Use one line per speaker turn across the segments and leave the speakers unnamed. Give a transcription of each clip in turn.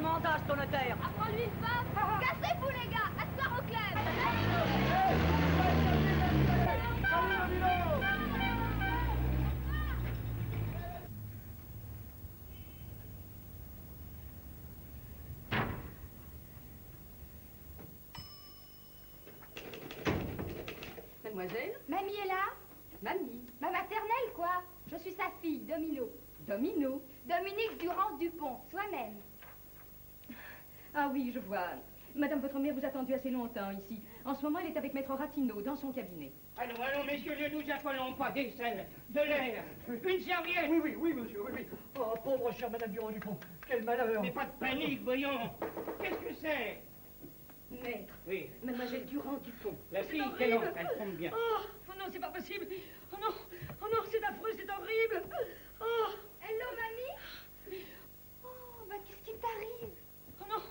mandat, ton notaire.
Apprends-lui une femme. Cassez-vous, les gars. Asseoir au club.
Mademoiselle?
Mamie est là?
Mamie.
Ma maternelle, quoi. Je suis sa fille, Domino.
Domino?
Dominique Durand-Dupont, soi-même.
Ah oui, je vois. Madame, votre mère vous a attendu assez longtemps ici. En ce moment, elle est avec Maître Ratineau dans son cabinet.
Allons, messieurs, ne nous affolons pas. Des selles, de l'air, une serviette.
Oui, monsieur, oui. Oh, pauvre chère Madame Durand-Dupont, quel malheur.
Mais pas de panique, voyons. Qu'est-ce que c'est?
Maître.
Oui.
Mademoiselle Durand-Dupont.
La fille, quelle honte, elle tombe bien.
Oh non, c'est pas possible. Oh non, c'est affreux, c'est horrible. Oh.
Hello, mamie? Oh, bah qu'est-ce qui t'arrive?
Oh non.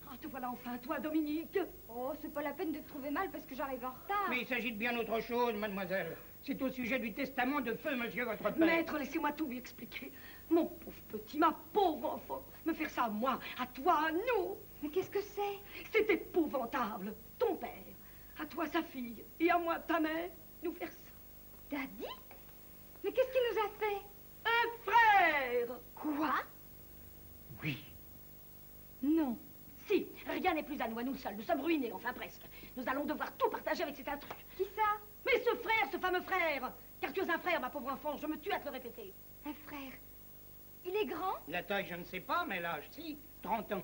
Ah, te voilà enfin, toi, Dominique.
Oh, c'est pas la peine de te trouver mal parce que j'arrive en retard.
Mais il s'agit de bien autre chose, mademoiselle. C'est au sujet du testament de feu, monsieur, votre père.
Maître, laissez-moi tout lui expliquer. Mon pauvre petit, ma pauvre enfant. Me faire ça à moi, à toi, à nous.
Mais qu'est-ce que c'est?
C'est épouvantable. Ton père, à toi sa fille, et à moi ta mère, nous faire ça.
Daddy? Mais qu'est-ce qu'il nous a fait?
Un frère!
Quoi?
Oui.
Non. Si, rien n'est plus à nous seuls. Nous sommes ruinés, enfin presque. Nous allons devoir tout partager avec cet intrus.
Qui ça?
Mais ce frère, ce fameux frère! Car tu es un frère, ma pauvre enfant, je me tue à te le répéter.
Un frère. Il est grand?
La taille, je ne sais pas, mais l'âge, si. 30 ans.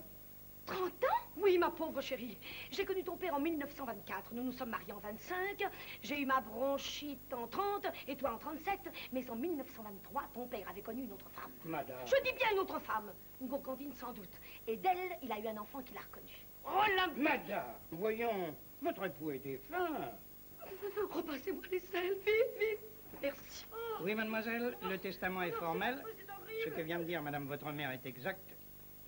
30 ans?
Oui, ma pauvre chérie. J'ai connu ton père en 1924. Nous nous sommes mariés en 25. J'ai eu ma bronchite en 30 et toi en 37. Mais en 1923, ton père avait connu une autre femme.
Madame.
Je dis bien une autre femme. Une gourgandine sans doute. Et d'elle, il a eu un enfant qu'il a reconnu.
Oh, la madame. Voyons, votre époux est défunt.
Repassez-moi les selles, vite. Merci.
Oui, mademoiselle, le testament est formel.
C'est horrible.
Ce que vient de dire madame votre mère est exact.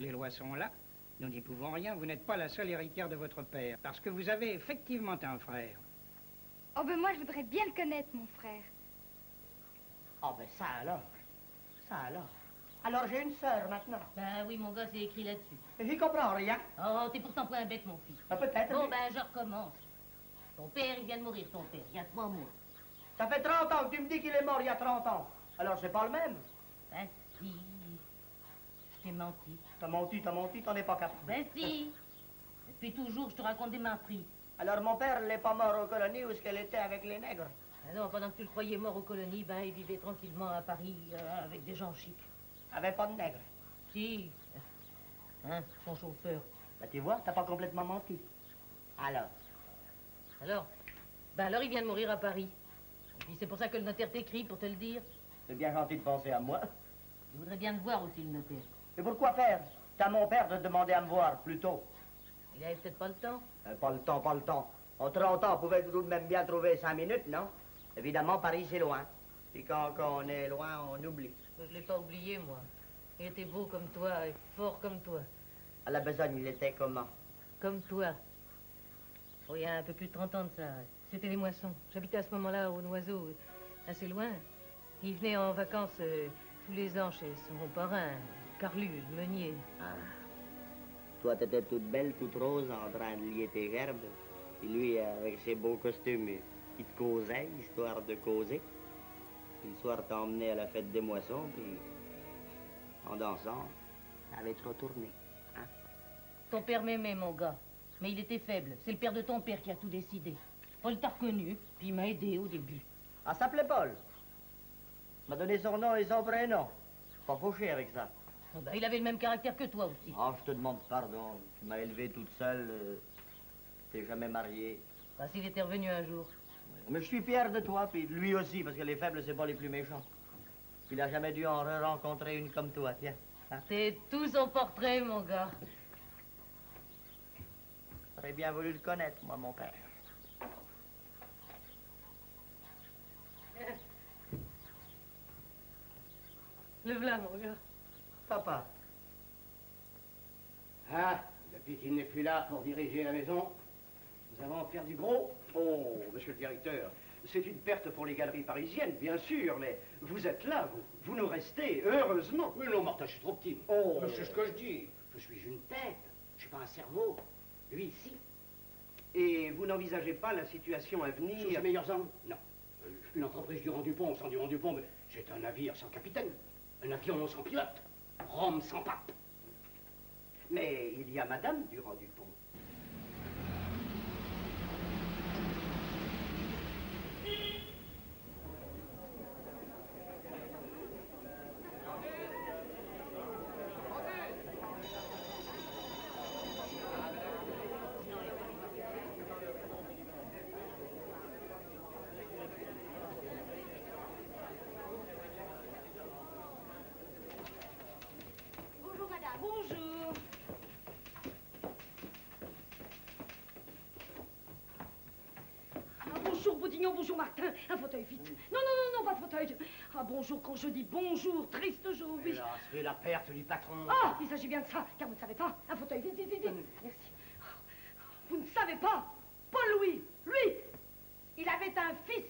Les lois sont là. Nous n'y pouvons rien. Vous n'êtes pas la seule héritière de votre père. Parce que vous avez effectivement un frère.
Oh, ben moi, je voudrais bien le connaître, mon frère.
Oh, ben ça alors. Alors, j'ai une sœur maintenant.
Ben oui, mon gars, c'est écrit là-dessus.
J'y comprends rien.
Oh, t'es pourtant pas un bête, mon fils.
Peut-être.
Bon,
mais
ben, je recommence. Ton père, il vient de mourir, ton père, il y a 3 mois.
Ça fait 30 ans que tu me dis qu'il est mort il y a 30 ans. Alors, c'est pas le même.
Ben si, je t'ai menti.
T'as menti, t'en es pas capable.
Ben si, depuis toujours, je te raconte des menteries.
Alors, mon père n'est pas mort aux colonies où est-ce qu'elle était avec les nègres.
Ben non, pendant que tu le croyais mort aux colonies, ben, il vivait tranquillement à Paris avec des gens chics.
Avec pas de nègres.
Si, hein, son chauffeur.
Ben, tu vois, t'as pas complètement menti. Alors,
Alors il vient de mourir à Paris. Et puis c'est pour ça que le notaire t'écrit, pour te le dire.
c'est bien gentil de penser à moi.
Je voudrais bien te voir aussi, le notaire.
Mais pourquoi faire? C'est à mon père de demander à me voir, plus tôt.
Il avait peut-être pas le temps.
Pas le temps. En 30 ans, on pouvait tout de même bien trouver 5 minutes, non? Évidemment, Paris, c'est loin. Puis quand on est loin, on oublie.
Je l'ai pas oublié, moi. Il était beau comme toi, et fort comme toi.
À la besogne, il était comment?
Comme toi. Oh, il y a un peu plus de 30 ans de ça. C'était les moissons. J'habitais à ce moment-là au Noiseau, assez loin. Il venait en vacances tous les ans chez son parrain, Carlu, le meunier.
Ah. Toi, t'étais toute belle, toute rose, en train de lier tes gerbes. Et lui, avec ses beaux costumes, il te causait, histoire de causer. Puis le soir, t'as emmené à la fête des moissons, puis en dansant, t'avais trop tourné. Hein?
Ton père m'aimait, mon gars. Mais il était faible. C'est le père de ton père qui a tout décidé. Paul t'a reconnu, puis il m'a aidé au début.
Ah, ça s'appelait Paul. Il m'a donné son nom et son prénom. Pas fauché avec ça.
Oh, ben, il avait le même caractère que toi aussi.
Oh, je te demande pardon. Tu m'as élevé toute seule. T'es jamais mariée.
Bah, s'il était revenu un jour.
Mais je suis fier de toi, puis de lui aussi, parce que les faibles, c'est pas les plus méchants. Puis il a jamais dû en rencontrer une comme toi, tiens. Hein?
C'est tout son portrait, mon gars.
J'aurais bien voulu le connaître, moi, mon père.
Le voilà, mon gars.
Papa.
Ah, depuis qu'il n'est plus là pour diriger la maison, nous avons perdu gros. Oh, monsieur le directeur, c'est une perte pour les galeries parisiennes, bien sûr, mais vous êtes là, vous nous restez, heureusement.
Mais non, Martin, je suis trop petit.
Oh.
Mais c'est ce que je dis.
Je suis une tête. Je suis pas un cerveau. Lui, si.
Et vous n'envisagez pas la situation à venir?
Sous ses meilleurs hommes? Non. Une entreprise Durand-Dupont sans Durand-Dupont, mais c'est un navire sans capitaine. Un avion sans pilote. Rome sans pape.
Mais il y a Madame Durand-Dupont.
Bonjour, madame. Bonjour. Ah, bonjour, Boudignon. Bonjour, Martin. Un fauteuil, vite. Non, non, non, non, pas de fauteuil. Ah, bonjour, quand je dis bonjour, triste jour, oui.
Hélas, c'est la perte du patron.
Ah, il s'agit bien de ça, car vous ne savez pas. Un fauteuil, vite, vite, vite, vite. Merci. Vous ne savez pas. Paul-Louis, lui, il avait un fils.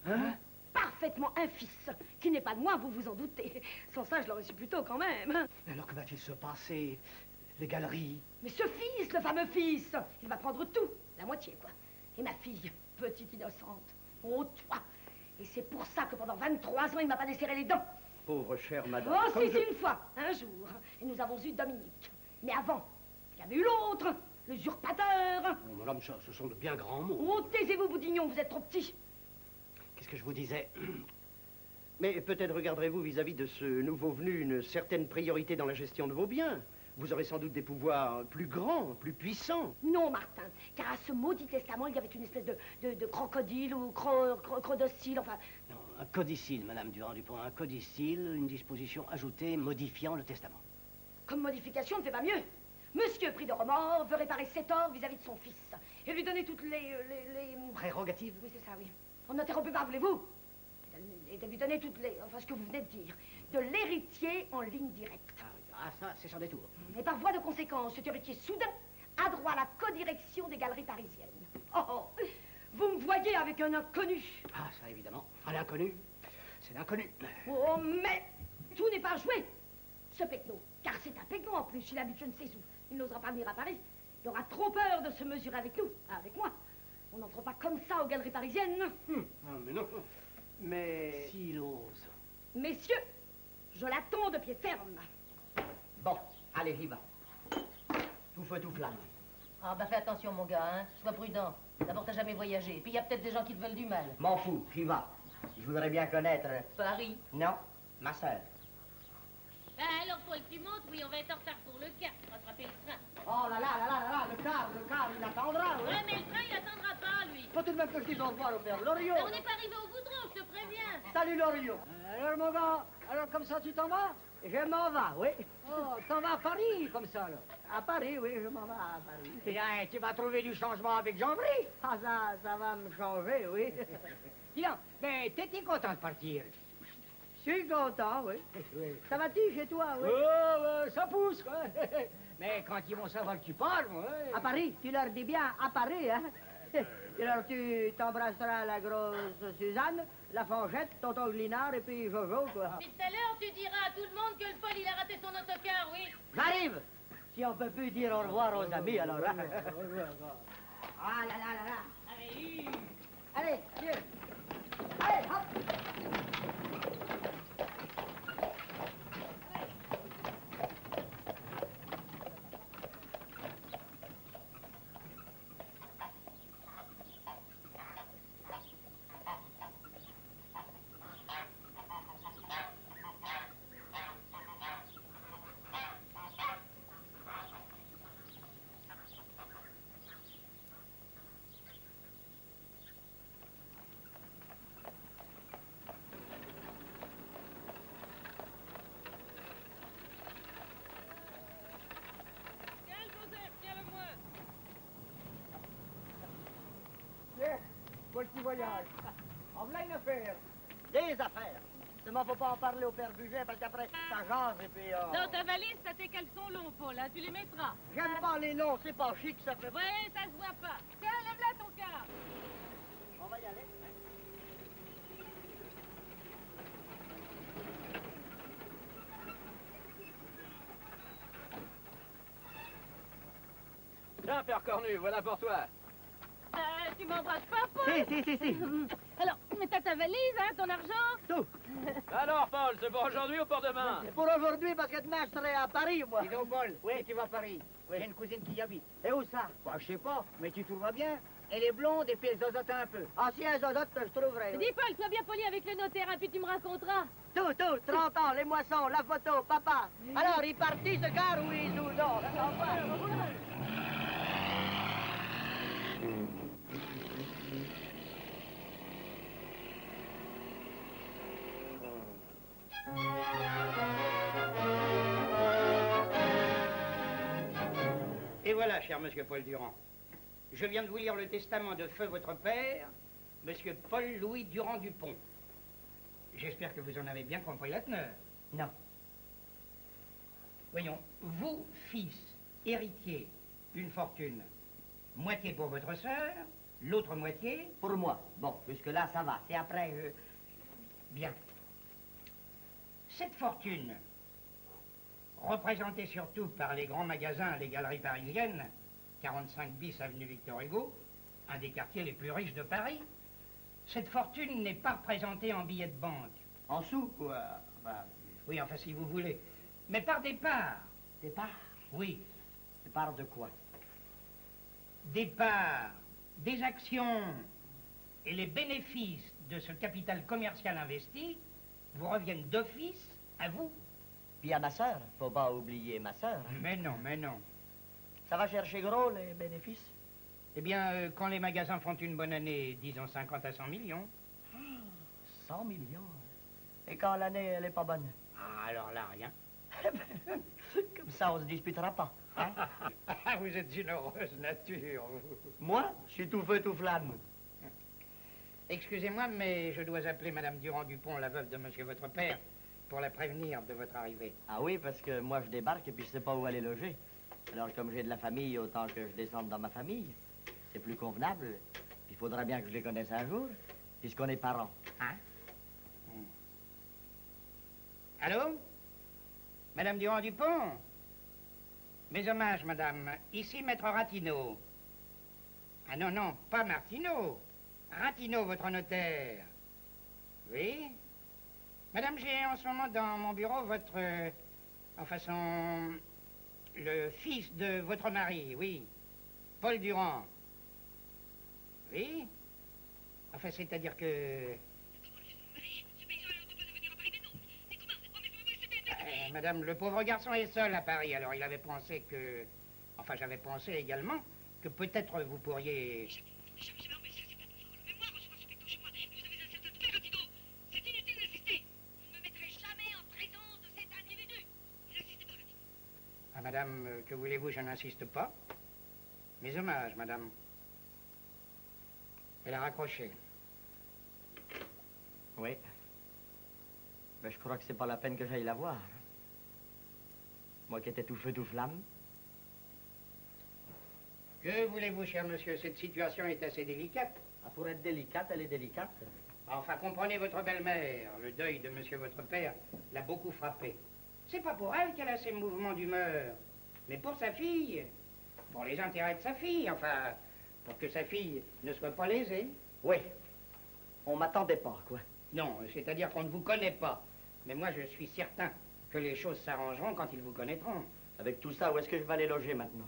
Hein?
Parfaitement un fils, qui n'est pas de moi, vous vous en doutez. Sans ça, je l'aurais su plus tôt quand même.
Alors que va-t-il se passer? Les galeries?
Mais ce fils, le fameux fils, il va prendre tout, la moitié, quoi. Et ma fille, petite innocente, oh, toi. Et c'est pour ça que pendant 23 ans, il m'a pas desserré les dents.
Pauvre chère madame.
Oh,
Comme
si,
je-
si, une fois, un jour. Et nous avons eu Dominique. Mais avant, il y avait eu l'autre, l'usurpateur.
Oh, mon homme, ce sont de bien grands mots.
Oh, taisez-vous, Boudignon, vous êtes trop petit.
Qu'est-ce que je vous disais?
Mais peut-être regarderez-vous vis-à-vis de ce nouveau venu une certaine priorité dans la gestion de vos biens. Vous aurez sans doute des pouvoirs plus grands, plus puissants.
Non, Martin, car à ce maudit testament, il y avait une espèce de crocodile ou crodocile, enfin...
Non, un codicile, Madame Durand-Dupont, un codicile, une disposition ajoutée modifiant le testament.
Comme modification, ne fait pas mieux. Monsieur, pris de remords, veut réparer ses torts vis-à-vis de son fils. Et lui donner toutes les...
Prérogatives?
Oui, c'est ça, oui. On n'interrompez pas, voulez-vous? Et de lui donner toutes les... Enfin, ce que vous venez de dire. De l'héritier en ligne directe.
Ah, ça, c'est sans détour.
Et par voie de conséquence, cet héritier soudain a droit à la codirection des galeries parisiennes. Oh, oh, vous me voyez avec un inconnu.
Ah, ça, évidemment. À l'inconnu, c'est l'inconnu.
Oh, mais tout n'est pas joué. Ce Pecno, car c'est un Pecno en plus, il habite je ne sais où. Il n'osera pas venir à Paris. Il aura trop peur de se mesurer avec nous, avec moi. On n'entre pas comme ça aux galeries parisiennes.
Ah, mais non.
Mais...
S'il ose.
Messieurs, je l'attends de pied ferme.
Bon, allez, j'y va. Tout feu, tout flamme.
Ah, bah fais attention, mon gars, hein. Sois prudent. D'abord, t'as jamais voyagé. Puis il y a peut-être des gens qui te veulent du mal.
M'en fous, j'y va. Je voudrais bien connaître...
Paris.
Non, ma sœur.
Ben alors, Paul, tu montes, oui, on va être en retard pour le car. Rattraper le train.
Oh là là là là là là, le car, il attendra, oui.
Ouais, mais le train, il attendra pas, lui.
Faut tout de même que je dise au revoir au père Loriot.
Ben, on n'est pas arrivé au goudron, je te préviens.
Salut Loriot.
Alors, mon gars, alors comme ça, tu t'en vas?
Je m'en vais, oui.
Oh, t'en vas à Paris, comme ça, là.
À Paris, oui, je m'en vais à Paris.
Bien, tu vas trouver du changement avec Jean-Bry.
Ah, ça va me changer, oui.
Dis donc, mais t'étais content de partir?
Je suis content, oui.
Oui.
Ça va-tu chez toi, oui?
Oh, ça pousse, quoi. Mais quand ils vont savoir que tu parles, moi...
À Paris, tu leur dis bien à Paris, hein? Et alors tu t'embrasseras la grosse Suzanne, la Fangette, tonton Glinard et puis Jojo, quoi.
Mais tout à l'heure, tu diras à tout le monde que le Paul, il a raté son autocar, oui.
J'arrive! Si on peut plus dire au revoir aux amis, alors... hein. Ah là là là là!
Allez,
Allez, tiens! Allez, hop!
tiens le Joseph, tiens-le-moi.
Tiens, pour le petit voyage. En voilà une affaire.
Des affaires! Seulement, faut pas en parler au père Buget, parce qu'après, ça jase et puis...
Dans ta valise, t'as tes caleçons longs, Paul, hein, tu les mettras.
J'aime pas les noms, c'est pas chic, ça fait...
Ouais, ça se voit pas. Tiens, lève-la ton car.
On va y aller.
père Cornu, voilà pour toi.
Tu m'embrasses pas, Paul?
Si.
Alors, t'as ta valise, hein, ton argent?
Tout.
Alors, Paul, c'est pour aujourd'hui ou pour demain?
C'est pour aujourd'hui, parce que demain, je serai à Paris, moi.
Dis donc, Paul, oui, tu vas à Paris. Oui, j'ai une cousine qui y habite.
Et où ça?
Bah, je sais pas, mais tu trouveras bien. Elle est blonde et puis elle zozote un peu.
Ah, si un zozote, je trouverai.
Dis, Paul, sois bien poli avec le notaire, hein, puis tu me raconteras.
Tout, 30 ans, les moissons, la photo, papa. Alors, il partit, ce gars, ou il joue dehors?
Et voilà, cher monsieur Paul Durand. Je viens de vous lire le testament de feu votre père, monsieur Paul-Louis Durand-Dupont. J'espère que vous en avez bien compris la teneur.
Non.
Voyons, vous, fils, héritier d'une fortune, moitié pour votre sœur, l'autre moitié...
Pour moi. Bon, jusque-là, ça va. C'est après...
Bien. Cette fortune, représentée surtout par les grands magasins, les galeries parisiennes, 45 bis avenue Victor Hugo, un des quartiers les plus riches de Paris, cette fortune n'est pas représentée en billets de banque.
En sous, quoi. Enfin,
Oui, enfin, si vous voulez. Mais par des parts.
des parts.
Oui,
Des parts de quoi?
des parts, des actions et les bénéfices de ce capital commercial investi vous reviennent d'office à vous.
Puis à ma sœur. Faut pas oublier ma sœur.
Mais non, mais non.
Ça va chercher gros, les bénéfices?
Eh bien, quand les magasins font une bonne année, disons 50 à 100 millions.
100 millions. Et quand l'année, elle est pas bonne?
Ah, alors là, rien.
Comme ça, on se disputera pas. Hein?
Vous êtes une heureuse nature, vous.
Moi, je suis tout feu, tout flamme.
Excusez-moi, mais je dois appeler Madame Durand-Dupont, la veuve de monsieur votre père, pour la prévenir de votre arrivée.
Ah oui, parce que moi, je débarque et puis je sais pas où aller loger. Alors, comme j'ai de la famille, autant que je descende dans ma famille. C'est plus convenable. Il faudra bien que je les connaisse un jour, puisqu'on est parents.
Hein? Allô? Madame Durand-Dupont? Mes hommages, madame. Ici, maître Ratineau. Ah non, non, pas Martineau. Ratineau, votre notaire. Oui? Madame, j'ai en ce moment dans mon bureau votre... le fils de votre mari, oui. Paul Durand. Oui? Enfin, c'est-à-dire que... Madame, le pauvre garçon est seul à Paris, alors il avait pensé que... Enfin, j'avais pensé également que peut-être vous pourriez... Ah, madame, que voulez-vous, je n'insiste pas. Mes hommages, madame. Elle a raccroché.
Oui. Ben, je crois que c'est pas la peine que j'aille la voir. Moi qui étais tout feu, tout flamme.
Que voulez-vous, cher monsieur, cette situation est assez délicate.
Ah, pour être délicate, elle est délicate.
Enfin, comprenez votre belle-mère. Le deuil de monsieur votre père l'a beaucoup frappée. C'est pas pour elle qu'elle a ces mouvements d'humeur, mais pour sa fille. Pour les intérêts de sa fille, enfin, pour que sa fille ne soit pas lésée.
Oui. On m'attendait pas, quoi.
Non, c'est-à-dire qu'on ne vous connaît pas. Mais moi, je suis certain que les choses s'arrangeront quand ils vous connaîtront.
Avec tout ça, où est-ce que je vais aller loger maintenant?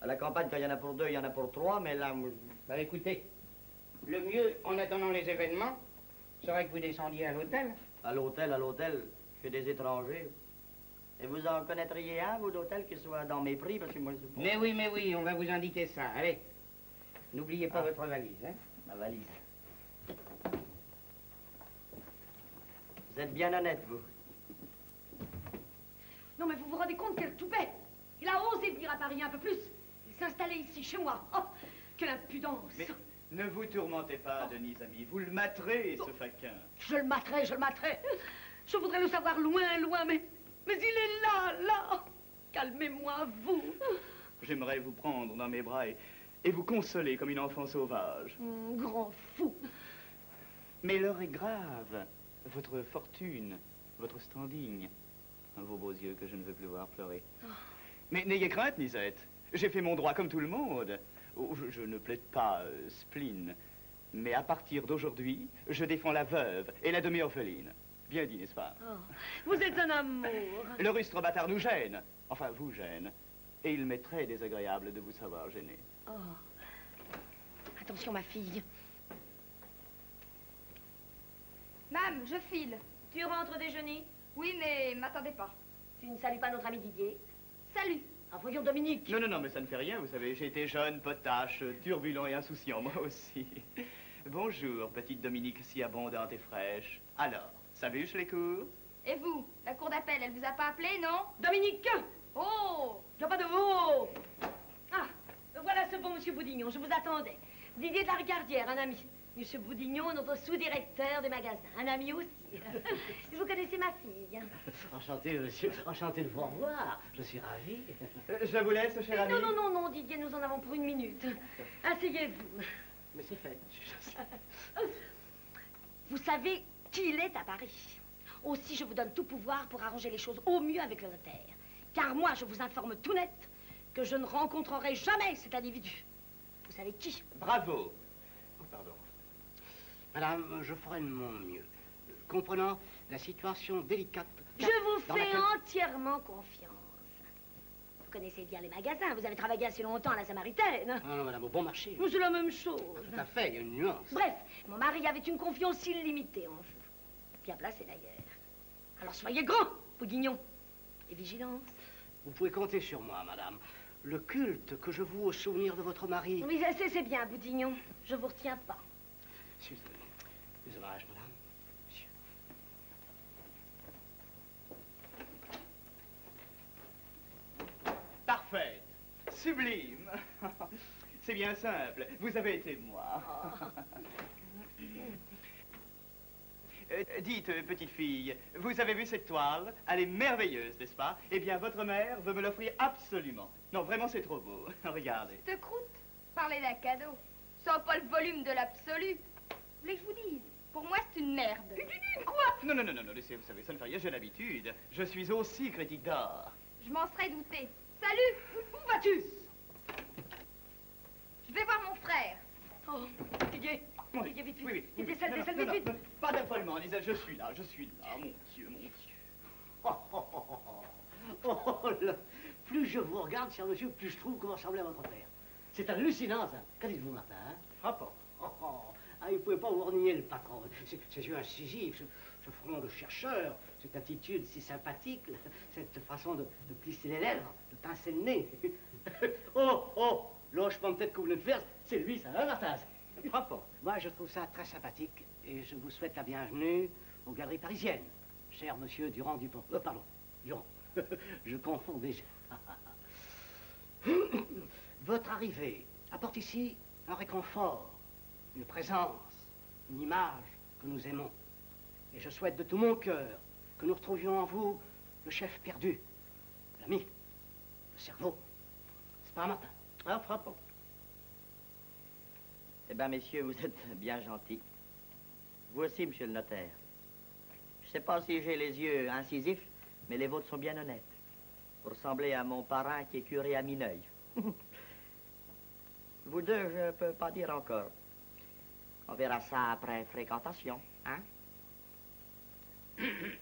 À la campagne, quand il y en a pour deux, il y en a pour trois, mais là... Moi...
Bah écoutez, le mieux, en attendant les événements, serait que vous descendiez à l'hôtel.
À l'hôtel, chez des étrangers. Et vous en connaîtriez un, vous, d'hôtel, qui soit dans mes prix, parce que moi...
Mais oui, on va vous indiquer ça. Allez, n'oubliez pas votre valise, hein.
Ma valise. Vous êtes bien honnête, vous.
Non, mais vous vous rendez compte quel toupet? Il a osé venir à Paris un peu plus. Il s'est installé ici, chez moi. Oh, quelle impudence.
Mais ne vous tourmentez pas, Denise, ami. Vous le materez, ce faquin.
Je le materai. Je voudrais le savoir loin, mais il est là. Calmez-moi, vous.
J'aimerais vous prendre dans mes bras et vous consoler comme une enfant sauvage.
Grand fou.
Mais l'heure est grave. Votre fortune, votre standing. Vos beaux yeux que je ne veux plus voir pleurer. Mais n'ayez crainte, Nisette. J'ai fait mon droit comme tout le monde. Oh, je ne plaide pas spleen. Mais à partir d'aujourd'hui, je défends la veuve et la demi-orpheline. Bien dit, n'est-ce pas?
Oh, vous êtes un amour.
Le rustre bâtard nous gêne. Enfin, vous gêne. Et il m'est très désagréable de vous savoir gêné.
Oh. Attention, ma fille.
Mam, je file.
Tu rentres déjeuner?
Oui, mais m'attendez pas.
Tu ne salues pas notre ami Didier?
Salut.
Ah, voyons, Dominique.
Non, non, non, mais ça ne fait rien, vous savez. J'ai été jeune, potache, turbulent et insouciant, moi aussi. Bonjour, petite Dominique si abondante et fraîche. Alors, ça bûche les cours?
Et vous, la cour d'appel, elle vous a pas appelé, non?
Dominique!
Oh!
Il n'y a pas de oh! Ah, voilà ce bon monsieur Boudignon, je vous attendais. Didier de la Ricardière, un ami. Monsieur Boudignon, notre sous-directeur des magasins, un ami aussi. Vous connaissez ma fille?
Enchanté, monsieur. Enchanté de vous revoir. Je suis ravi.
Je vous laisse, cher ami.
Non, non, non, non, Didier, nous en avons pour 1 minute. Asseyez-vous.
Mais c'est fait.
Vous savez qui il est à Paris. Aussi, je vous donne tout pouvoir pour arranger les choses au mieux avec le notaire. Car moi, je vous informe tout net que je ne rencontrerai jamais cet individu. Vous savez qui?
Bravo.
Oh, pardon. Madame, je ferai de mon mieux. Comprenant la situation délicate...
Je vous fais entièrement confiance. Vous connaissez bien les magasins. Vous avez travaillé assez longtemps à la Samaritaine.
Non, non, madame, au bon marché.
C'est la même chose.
Tout à fait, il y a une nuance.
Bref, mon mari avait une confiance illimitée en vous. Bien placé d'ailleurs. Alors soyez grand, Boudignon. Et vigilance.
Vous pouvez compter sur moi, madame. Le culte que je voue au souvenir de votre mari...
Oui, c'est bien, Boudignon. Je vous retiens pas.
Des hommages, madame. Monsieur.
Parfaite. Sublime. C'est bien simple. Vous avez été moi. Dites, petite fille, vous avez vu cette toile? Elle est merveilleuse, n'est-ce pas? Eh bien, votre mère veut me l'offrir absolument. Non, vraiment, c'est trop beau. Regardez.
Cette croûte, parlez d'un cadeau. Ça n'a pas le volume de l'absolu. Vous voulez que je vous dise? Pour moi, c'est une merde. Quoi?
Non, non, non, non, laissez, vous savez, ça ne fait rien, j'ai l'habitude. Je suis aussi critique d'art.
Je m'en serais douté. Salut! Où vas-tu? Je vais voir mon frère.
Oh, Didier.
Oui,
Didier, vite, vite.
oui,
Vite,
oui.
descends,
Non,
vite,
non,
vite.
pas d'affolement, Lisa, je suis là, mon Dieu, mon Dieu.
Oh, oh, oh, oh, oh, oh, là. Plus je vous regarde, cher monsieur, plus je trouve que vous ressemblez à votre père. C'est hallucinant, ça. Qu'en dites-vous, Martin, hein?
Frappant.
Oh, oh. Ah, il ne pouvait pas vous renier, le patron. Ses yeux incisifs, ce front de chercheur, cette attitude si sympathique, cette façon de plisser les lèvres, de pincer le nez. Oh, oh, l'hochement de tête que vous venez de faire, c'est lui, ça, hein, Martin?
Frappant.
Moi, je trouve ça très sympathique et je vous souhaite la bienvenue aux Galeries Parisiennes, cher monsieur Durand-Dupont. Pardon, Durand. Je confonds déjà. Votre arrivée apporte ici un réconfort, une présence, une image que nous aimons. Et je souhaite de tout mon cœur que nous retrouvions en vous le chef perdu, l'ami, le cerveau. C'est pas un Martin?
Ah, frappant. Eh bien, messieurs, vous êtes bien gentils. Vous aussi, monsieur le notaire. Je ne sais pas si j'ai les yeux incisifs, mais les vôtres sont bien honnêtes. Vous ressemblez à mon parrain qui est curé à Mineuil. Vous deux, je ne peux pas dire encore. On verra ça après fréquentation, hein?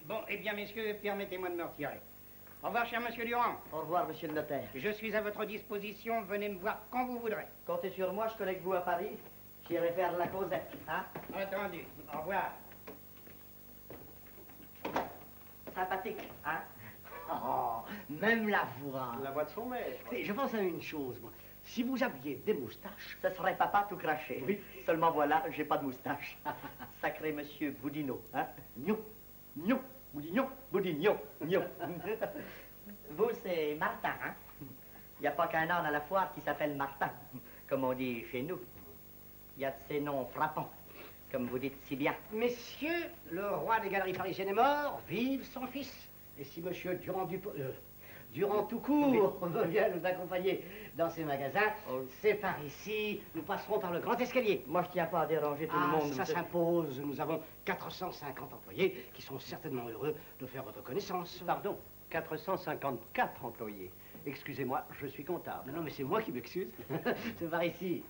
Bon, eh bien, messieurs, permettez-moi de me retirer. Au revoir, cher monsieur Durand.
Au revoir, monsieur le notaire.
Je suis à votre disposition. Venez me voir quand vous voudrez.
Comptez sur moi, je connais que vous à Paris. J'irai faire la causette, hein?
Entendu. Au revoir.
Sympathique, hein?
Oh, même la voix.
La voix de son maître.
Mais je pense à une chose, moi. Si vous aviez des moustaches...
Ce serait papa tout craché.
Oui.
Seulement voilà, j'ai pas de moustache. Sacré monsieur Boudinot, hein?
Gnon, gnon, Boudignon, Boudignon, gnon.
Vous, c'est Martin, hein? Il n'y a pas qu'un âne à la foire qui s'appelle Martin, comme on dit chez nous. Il y a de ces noms frappants, comme vous dites si bien.
Messieurs, le roi des Galeries Parisiennes est mort, vive son fils. Et si monsieur Durand tout court veut bien nous accompagner dans ses magasins, c'est par ici, nous passerons par le grand escalier.
Moi, je tiens pas à déranger tout le monde.
Ça s'impose. Nous avons 450 employés qui sont certainement heureux de faire votre connaissance.
Pardon, 454 employés. Excusez-moi, je suis comptable.
Non, mais c'est moi qui m'excuse. C'est par ici.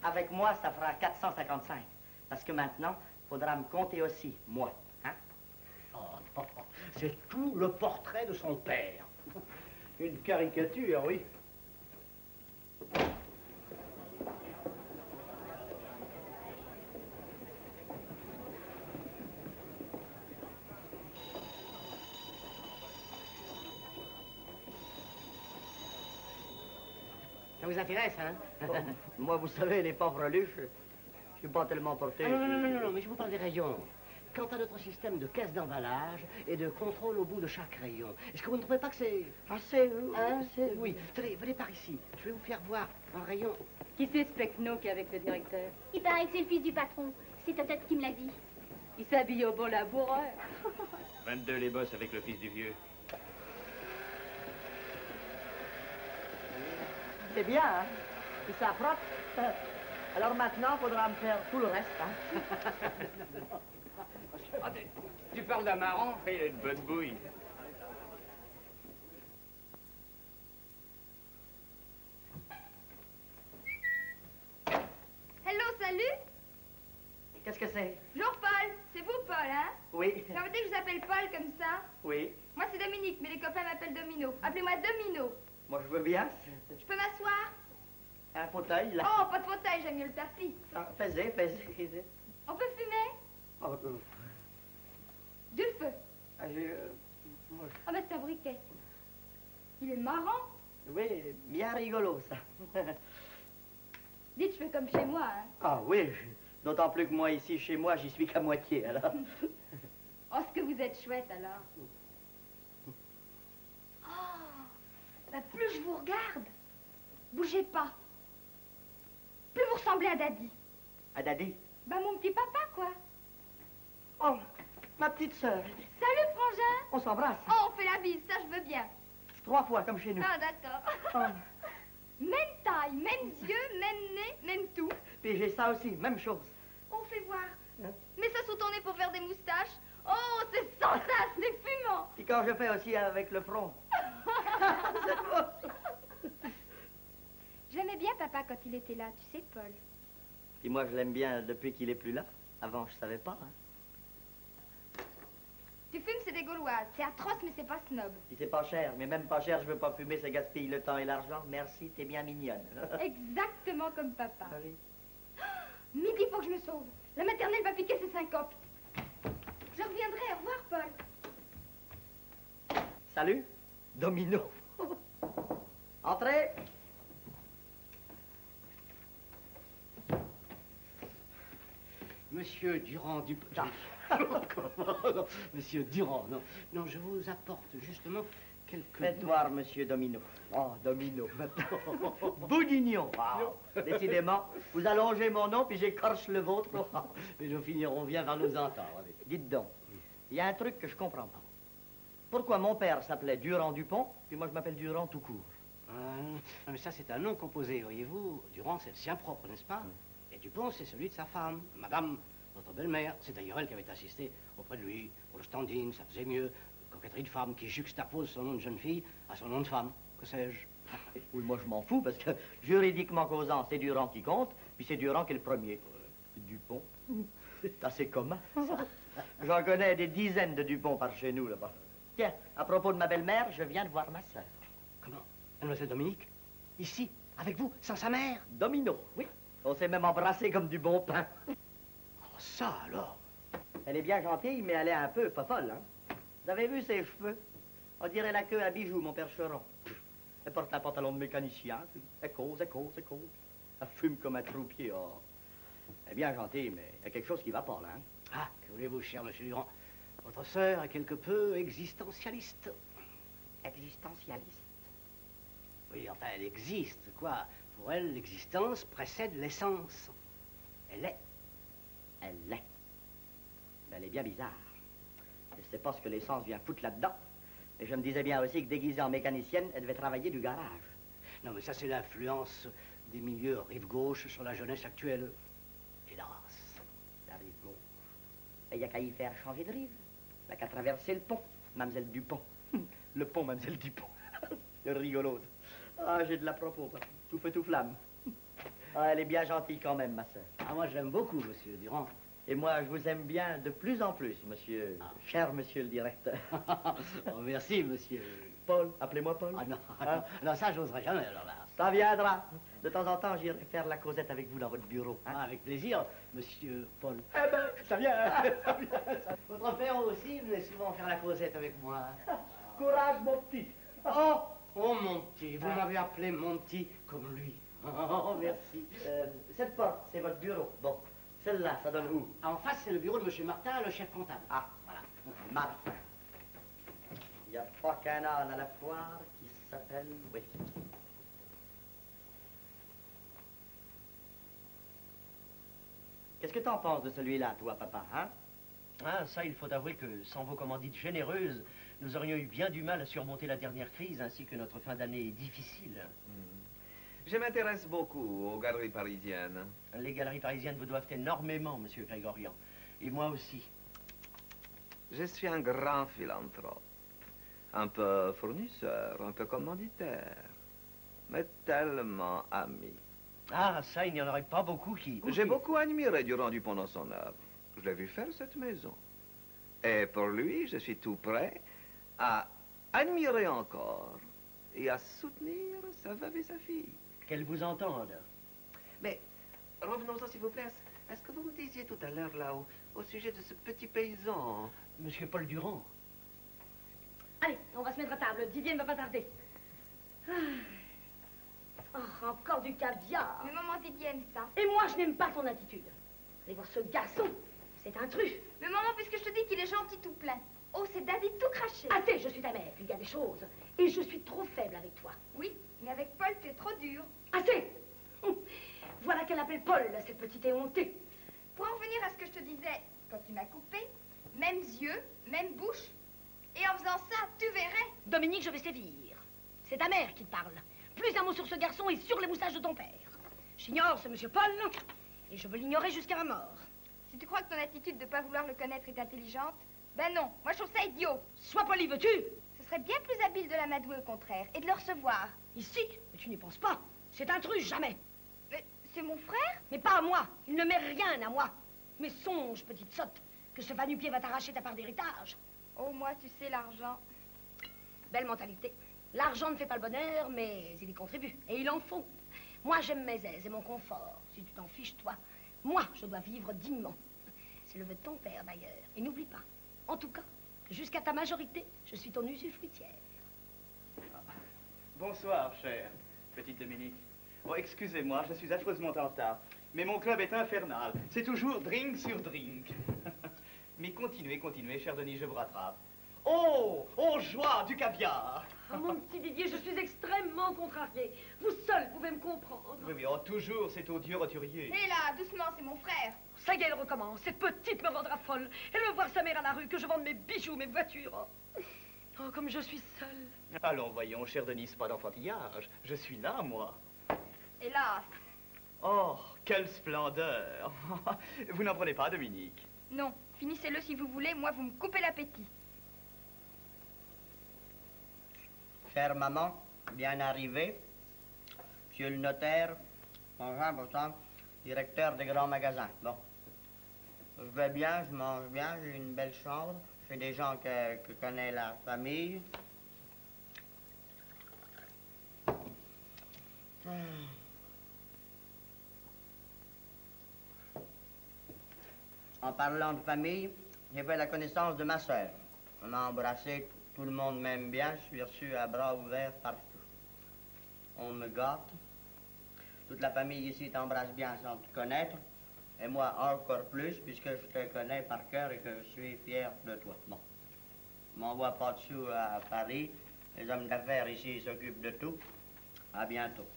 Avec moi, ça fera 455. Parce que maintenant, faudra me compter aussi, moi. Hein?
Oh, c'est tout le portrait de son père.
Une caricature, oui.
Ça vous intéresse, hein?
Moi, vous savez, les pauvres luches, je suis pas tellement porté.
Ah, non, mais je vous parle des rayons. Quant à notre système de caisse d'emballage et de contrôle au bout de chaque rayon, est-ce que vous ne trouvez pas que c'est...
Assez,
Hein? Oui. Tenez, venez par ici. Je vais vous faire voir un rayon.
Qui c'est ce Pecno qui est avec le directeur?
Il paraît que c'est le fils du patron. C'est ta tête qui me l'a dit.
Il s'habille au bon laboureur.
22 les bosses avec le fils du vieux.
C'est bien, hein? Il s'approche. Alors maintenant, faudra me faire tout le reste, hein?
Ah, tu parles d'un marrant? Il a une bonne bouille.
Hello, salut.
Qu'est-ce que c'est?
Bonjour, Paul. C'est vous, Paul, hein?
Oui.
Ça veut dire que je vous appelle Paul comme ça?
Oui.
Moi, c'est Dominique, mais les copains m'appellent Domino. Appelez-moi Domino.
Moi, je veux bien.
Je peux m'asseoir?
Un fauteuil, là.
Oh, pas de fauteuil, j'aime mieux le tapis.
Ah, fais-y.
On peut fumer?
Oh,
Du feu.
moi,
Ah, ben, c'est un briquet. Il est marrant.
oui, bien rigolo, ça.
Dites, je fais comme chez moi, hein.
Ah oui, d'autant plus que moi, ici, chez moi, j'y suis qu'à moitié, alors.
Oh, ce que vous êtes chouette, alors. Oh, ben, plus je vous regarde, bougez pas. Plus vous ressemblez à Daddy.
À Daddy?
Ben, mon petit papa, quoi.
Oh, ma petite sœur.
Salut, frangin.
On s'embrasse.
Oh, on fait la bise, ça, je veux bien.
3 fois, comme chez nous.
Ah, d'accord.
Oh.
Même taille, mêmes yeux, même nez, même tout.
Puis j'ai ça aussi, même chose.
On fait voir.
Hein?
Mets ça sous ton nez pour faire des moustaches. Oh, c'est sans ça, c'est fumant.
Puis quand je fais aussi avec le front.
J'aimais bien papa quand il était là, tu sais, Paul.
Puis moi, je l'aime bien depuis qu'il est plus là. Avant, je savais pas, hein.
Tu fumes, c'est des Gauloises. C'est atroce, mais c'est pas snob.
Puis c'est pas cher, mais même pas cher, je veux pas fumer, ça gaspille le temps et l'argent. Merci, t'es bien mignonne.
Exactement comme papa.
Ah oui.
Midi, faut que je me sauve. La maternelle va piquer ses syncopes. Je reviendrai. Au revoir, Paul.
Salut, Domino. Entrez.
Monsieur Durand du... Monsieur Durand, non. Non, je vous apporte justement quelques...
Faites voir, monsieur Domino. Oh, Domino. Bourguignon. Wow. Décidément, vous allongez mon nom, puis j'écorche le vôtre.
Mais nous finirons bien par nous entendre.
Dites donc, il y a un truc que je comprends pas. Pourquoi mon père s'appelait Durand Dupont, puis moi je m'appelle Durand tout court?
Mais ça, c'est un nom composé, voyez-vous. Durand, c'est le sien propre, n'est-ce pas? Et Dupont, c'est celui de sa femme, madame, notre belle-mère. C'est d'ailleurs elle qui avait assisté auprès de lui pour le standing, ça faisait mieux. Coquetterie de femme qui juxtapose son nom de jeune fille à son nom de femme. Que sais-je?
Oui, moi je m'en fous, parce que juridiquement causant, c'est Durand qui compte, puis c'est Durand qui est le premier. Dupont. C'est assez commun, ça. J'en connais des dizaines de Dupont par chez nous, là-bas. Tiens, à propos de ma belle-mère, je viens de voir ma sœur.
Comment? Mademoiselle Dominique? Ici, avec vous, sans sa mère?
Domino, oui. On s'est même embrassé comme du bon pain.
Oh, ça alors?
Elle est bien gentille, mais elle est un peu pas folle, hein. Vous avez vu ses cheveux? On dirait la queue à bijoux, mon percheron. Elle porte un pantalon de mécanicien. Elle cause. Elle fume comme un troupier. Oh. Elle est bien gentille, mais il y a quelque chose qui va pas, là. Hein?
Ah, que voulez-vous, cher monsieur Durand? Votre sœur est quelque peu existentialiste.
Existentialiste?
Oui, enfin, elle existe, quoi. Pour elle, l'existence précède l'essence. Elle est.
Elle l'est. Mais elle est bien bizarre. Je ne sais pas ce que l'essence vient foutre là-dedans. Et je me disais bien aussi que déguisée en mécanicienne, elle devait travailler du garage.
Non, mais ça, c'est l'influence des milieux rive gauche sur la jeunesse actuelle. Hélas.
La rive gauche. Il n'y a qu'à y faire changer de rive. Il n'y a qu'à traverser le pont. Mademoiselle Dupont.
Le pont, Mademoiselle Dupont.
C'est rigolo. Ah, j'ai de la propos, papa. Tout feu, tout flamme. Ah, elle est bien gentille quand même, ma sœur.
Ah, moi, je l'aime beaucoup, monsieur Durand.
Et moi, je vous aime bien de plus en plus, monsieur. Cher monsieur le directeur.
Oh, merci, monsieur.
Paul, appelez-moi Paul.
Ah non,
Hein?
non, ça, j'oserais jamais, alors là.
Ça viendra. De temps en temps, j'irai faire la causette avec vous dans votre bureau. Hein?
Ah, avec plaisir, monsieur Paul.
Eh ben, ça vient. Ça vient, ça.
Votre père aussi venait souvent faire la causette avec moi.
Courage, mon petit.
Oh, oh, mon petit, vous m'avez appelé mon petit comme lui. Oh, merci.
Cette porte, c'est votre bureau. Bon, celle-là, ça donne où?
En face, c'est le bureau de monsieur Martin, le chef comptable.
Ah, voilà. Martin. Il n'y a pas qu'un âne à la foire qui s'appelle... Oui. Qu'est-ce que t'en penses de celui-là, toi, papa, hein?
Ah, ça, il faut avouer que sans vos commandites généreuses, nous aurions eu bien du mal à surmonter la dernière crise, ainsi que notre fin d'année difficile.
Je m'intéresse beaucoup aux galeries parisiennes.
Les galeries parisiennes vous doivent énormément, monsieur Grégorian. Et moi aussi.
Je suis un grand philanthrope. Un peu fournisseur, un peu commanditaire. Mais tellement ami.
Ah, ça, il n'y en aurait pas beaucoup qui...
J'ai beaucoup admiré Durand Dupont dans son œuvre. Je l'ai vu faire cette maison. Et pour lui, je suis tout prêt à admirer encore et à soutenir sa veuve et sa fille.
Qu'elles vous entendent.
Mais revenons-en, s'il vous plaît. Est-ce que vous me disiez tout à l'heure, là, au sujet de ce petit paysan?
Monsieur Paul Durand.
Allez, on va se mettre à table. Didier ne va pas tarder. Ah. Oh, encore du caviar.
Mais maman Didier aime ça.
Et moi, je n'aime pas ton attitude. Allez voir ce garçon. C'est un truffe.
Mais maman, puisque je te dis qu'il est gentil tout plein. Oh, c'est David tout craché.
Assez, je suis ta mère. Il y a des choses. Et je suis trop faible avec toi.
Oui, mais avec Paul, tu es trop dur.
Assez. Voilà qu'elle appelle Paul, cette petite éhontée.
Pour en venir à ce que je te disais, quand tu m'as coupé, mêmes yeux, même bouche. Et en faisant ça, tu verrais.
Dominique, je vais sévir. C'est ta mère qui te parle. Plus un mot sur ce garçon et sur les moustaches de ton père. J'ignore ce monsieur Paul, et je veux l'ignorer jusqu'à ma mort.
Si tu crois que ton attitude de ne pas vouloir le connaître est intelligente, ben non, moi je trouve ça idiot.
Sois poli, veux-tu?
Ce serait bien plus habile de l'amadouer au contraire, et de le recevoir.
Ici? Mais tu n'y penses pas. C'est un truc, jamais.
Mais c'est mon frère?
Mais pas à moi. Il ne met rien à moi. Mais songe, petite sotte, que ce va-nu-pied va t'arracher ta part d'héritage.
Oh, moi, tu sais, l'argent.
Belle mentalité. L'argent ne fait pas le bonheur, mais il y contribue. Et il en faut. Moi, j'aime mes aises et mon confort. Si tu t'en fiches, toi, moi, je dois vivre dignement. C'est le vœu de ton père, d'ailleurs. Et n'oublie pas, en tout cas, que jusqu'à ta majorité, je suis ton usufruitière.
Bonsoir, cher petite Dominique. Oh, excusez-moi, je suis affreusement en retard. Mais mon club est infernal. C'est toujours drink sur drink. Mais continuez, continuez, cher Denis, je vous rattrape. Oh, oh, joie du caviar.
Oh, mon petit Didier, je suis extrêmement contrariée. Vous seul pouvez me comprendre.
Oui, oui, oh, toujours cet odieux roturier.
Hé là, doucement, c'est mon frère.
Ça y est, elle recommence. Cette petite me rendra folle. Elle veut voir sa mère à la rue, que je vende mes bijoux, mes voitures. Oh, comme je suis seule.
Allons, voyons, cher Denis, pas d'enfantillage. Je suis là, moi.
Hélas.
Oh, quelle splendeur. Vous n'en prenez pas, Dominique?
Non, finissez-le si vous voulez, moi vous me coupez l'appétit.
Chère maman, bien arrivé. Monsieur le notaire, bonjour, pourtant, directeur des grands magasins. Bon. Je vais bien, je mange bien, j'ai une belle chambre. J'ai des gens que connaît la famille. En parlant de famille, j'ai fait la connaissance de ma sœur. On m'a embrassé, tout le monde m'aime bien, je suis reçu à bras ouverts partout. On me gâte. Toute la famille ici t'embrasse bien sans te connaître. Et moi encore plus, puisque je te connais par cœur et que je suis fier de toi. Bon. Je m'envoie pas de sous à Paris. Les hommes d'affaires ici s'occupent de tout. À bientôt.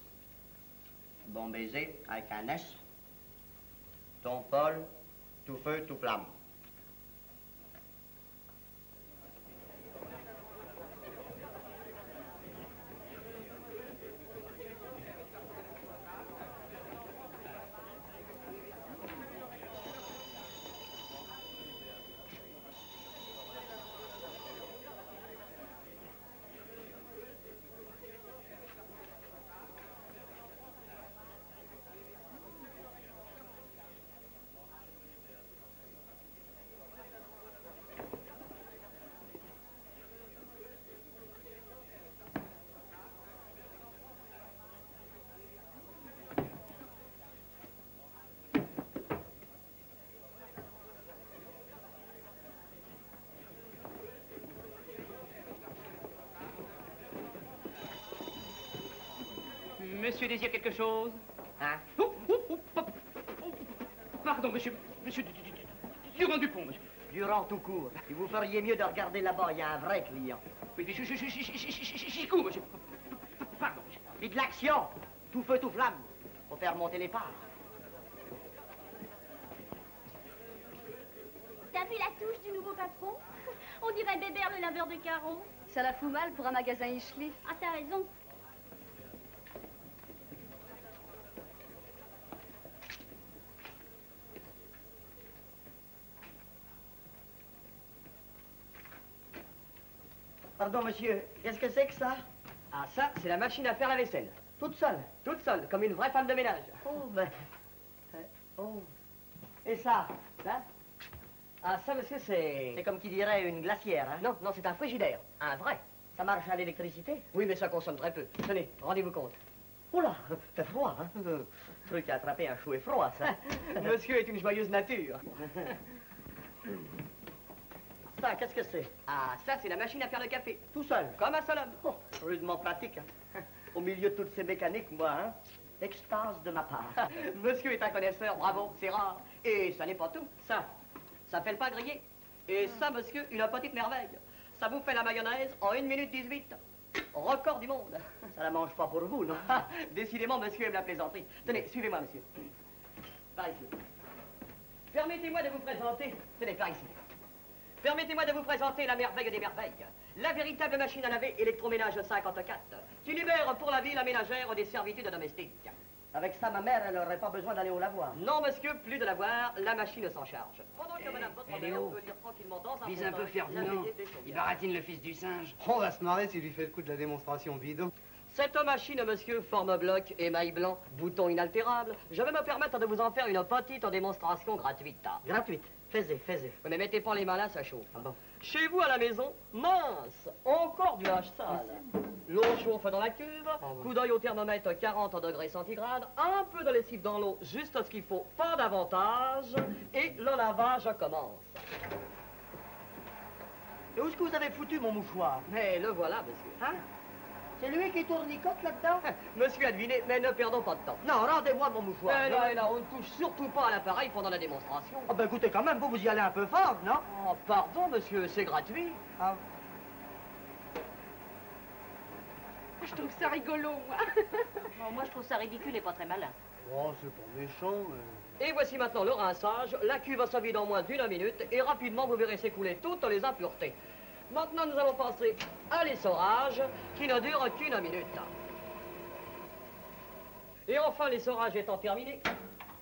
Bon baiser, avec un S. Ton Paul, tout feu, tout flamme.
Monsieur désire quelque chose?
Hein?
Pardon, monsieur Durand Dupont, monsieur.
Durand tout court. Et vous feriez mieux de regarder là-bas, il y a un vrai client.
Oui, j'y cours, monsieur. Pardon, monsieur.
Et de l'action! Tout feu, tout flamme. Faut faire monter les parts.
T'as vu la touche du nouveau patron? On dirait Bébert, le laveur de carreaux.
Ça la fout mal pour un magasin Ischli.
Ah, t'as raison.
Pardon, monsieur, qu'est-ce que c'est que ça?
Ah, ça, c'est la machine à faire la vaisselle.
Toute seule?
Toute seule, comme une vraie femme de ménage.
Oh, ben... Oh. Et ça?
Hein? Ah, ça, monsieur, c'est...
C'est comme qui dirait une glacière, hein?
Non, c'est un frigidaire. Un vrai.
Ça marche à l'électricité?
Oui, mais ça consomme très peu. Tenez, rendez-vous compte.
Oula, c'est froid, hein? Truc à attraper un chouet froid, ça.
Monsieur est une joyeuse nature.
Ça, qu'est-ce que c'est?
Ah, ça, c'est la machine à faire le café.
Tout seul?
Comme un seul homme.
Oh, rudement pratique, hein? Au milieu de toutes ces mécaniques, moi, hein? Extase de ma part.
Monsieur est un connaisseur, bravo, c'est rare. Et ça n'est pas tout. Ça fait le pain grillé. Et ça, monsieur, une petite merveille. Ça vous fait la mayonnaise en 1 minute 18. Record du monde.
Ça la mange pas pour vous, non?
Décidément, monsieur aime la plaisanterie. Tenez, suivez-moi, monsieur. Par ici. Permettez-moi de vous présenter... Tenez, par ici. Permettez-moi de vous présenter la merveille des merveilles. La véritable machine à laver électroménage 54. Qui libère pour la vie la ménagère des servitudes domestiques.
Avec ça, ma mère, elle n'aurait pas besoin d'aller au lavoir.
Non, monsieur, plus de lavoir, la machine s'en charge. Pendant que madame votre mère peut lire tranquillement dans un
Vise un peu Ferdinand. Il baratine le fils du singe.
On va se marrer s'il lui fait le coup de la démonstration bidon.
Cette machine, monsieur, forme bloc, émail blanc, bouton inaltérable. Je vais me permettre de vous en faire une petite démonstration gratuite.
Gratuite? Fais-y.
Ne mettez pas les mains là, ça chauffe.
Ah bon?
Chez vous, à la maison, mince, encore du linge sale. L'eau chauffe dans la cuve, coup d'œil au thermomètre 40 degrés centigrades, un peu de lessive dans l'eau, juste ce qu'il faut, pas davantage, et le lavage commence.
Et où est-ce que vous avez foutu mon mouchoir?
Mais le voilà, monsieur.
Hein? C'est lui qui tournicote là-dedans?
Monsieur a deviné, mais ne perdons pas de temps.
Non, rendez-moi mon mouchoir.
Là, on ne touche surtout pas à l'appareil pendant la démonstration.
Oh, ben écoutez, quand même, vous y allez un peu fort, non?
Oh, pardon, monsieur, c'est gratuit.
Ah.
Je trouve ça rigolo, moi.
Bon, moi, je trouve ça ridicule et pas très malin.
Oh, c'est pas méchant,
Et voici maintenant le rinçage. La cuve se vide en moins d'1 minute et rapidement vous verrez s'écouler toutes les impuretés. Maintenant, nous allons passer à l'essorage qui ne dure qu'1 minute. Et enfin, l'essorage étant terminé,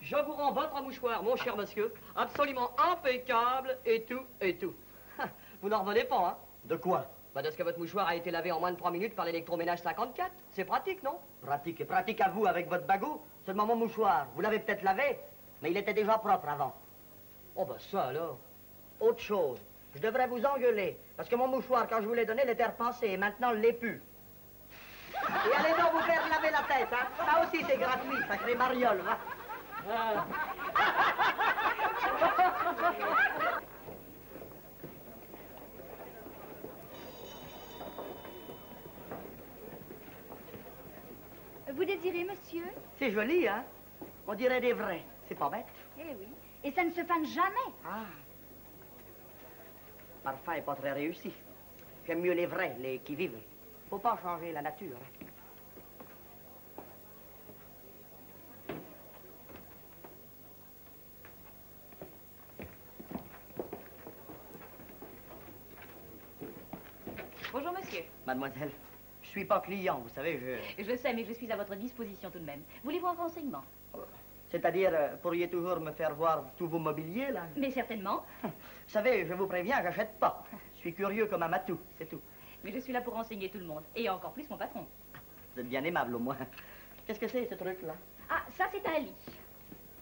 je vous rends votre mouchoir, mon cher monsieur, absolument impeccable et tout. Vous n'en revenez pas, hein?
De quoi?
Bah, de ce que votre mouchoir a été lavé en moins de 3 minutes par l'électroménage 54. C'est pratique, non?
Pratique à vous avec votre bagot. Seulement mon mouchoir, vous l'avez peut-être lavé, mais il était déjà propre avant.
Oh, bah ça alors.
Autre chose, je devrais vous engueuler, parce que mon mouchoir, quand je vous l'ai donné, il était repassé, et maintenant, il l'est plus. Et allez donc vous faire laver la tête, hein? Ça aussi, c'est gratuit, sacré mariole, va.
Vous désirez, monsieur?
C'est joli, hein? On dirait des vrais. C'est pas bête.
Eh oui. Et ça ne se fane jamais.
Ah. Parfum est pas très réussi. J'aime mieux les vrais, les qui vivent. Faut pas changer la nature. Hein.
Bonjour, monsieur.
Mademoiselle, je suis pas client, vous savez,
Je sais, mais je suis à votre disposition tout de même. Voulez-vous un renseignement?
C'est-à-dire, pourriez toujours me faire voir tous vos mobiliers, là?
Mais certainement.
Vous savez, je vous préviens, j'achète pas. Je suis curieux comme un matou, c'est tout.
Mais je suis là pour renseigner tout le monde. Et encore plus mon patron.
Vous êtes bien aimable, au moins. Qu'est-ce que c'est, ce truc-là?
Ah, ça, c'est un lit.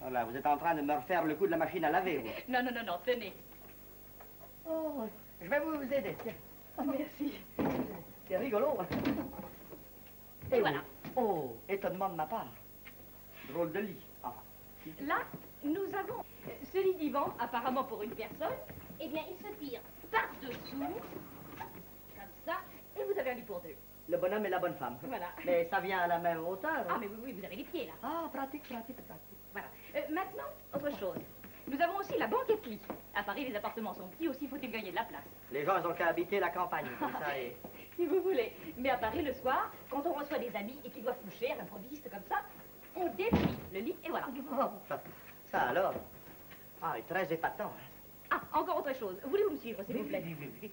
Voilà, vous êtes en train de me refaire le coup de la machine à laver, vous.
Non, tenez.
Oh, je vais vous aider, tiens.
Oh, merci.
C'est rigolo, hein?
Et voilà.
Oh, étonnement de ma part. Drôle de lit. Ah.
Là, nous avons ce lit divan, apparemment pour une personne. Eh bien, il se tire par-dessous, comme ça, et vous avez un lit pour deux.
Le bonhomme et la bonne femme.
Voilà.
Mais ça vient à la même hauteur.
Ah,
Hein?
mais oui, vous avez les pieds, là.
Ah, pratique, pratique, pratique.
Voilà. Maintenant, autre chose. Nous avons aussi la banqueterie. À Paris, les appartements sont petits, aussi faut-il gagner de la place.
Les gens, ils ont qu'à habiter la campagne, comme ça. Et...
Si vous voulez. Mais à Paris, le soir, quand on reçoit des amis et qu'ils doivent coucher à l'improviste comme ça, on déplie le lit et voilà.
Ça alors. Ah, il est très épatant. Hein?
Ah, encore autre chose. Voulez-vous me suivre, s'il vous plaît?
Oui.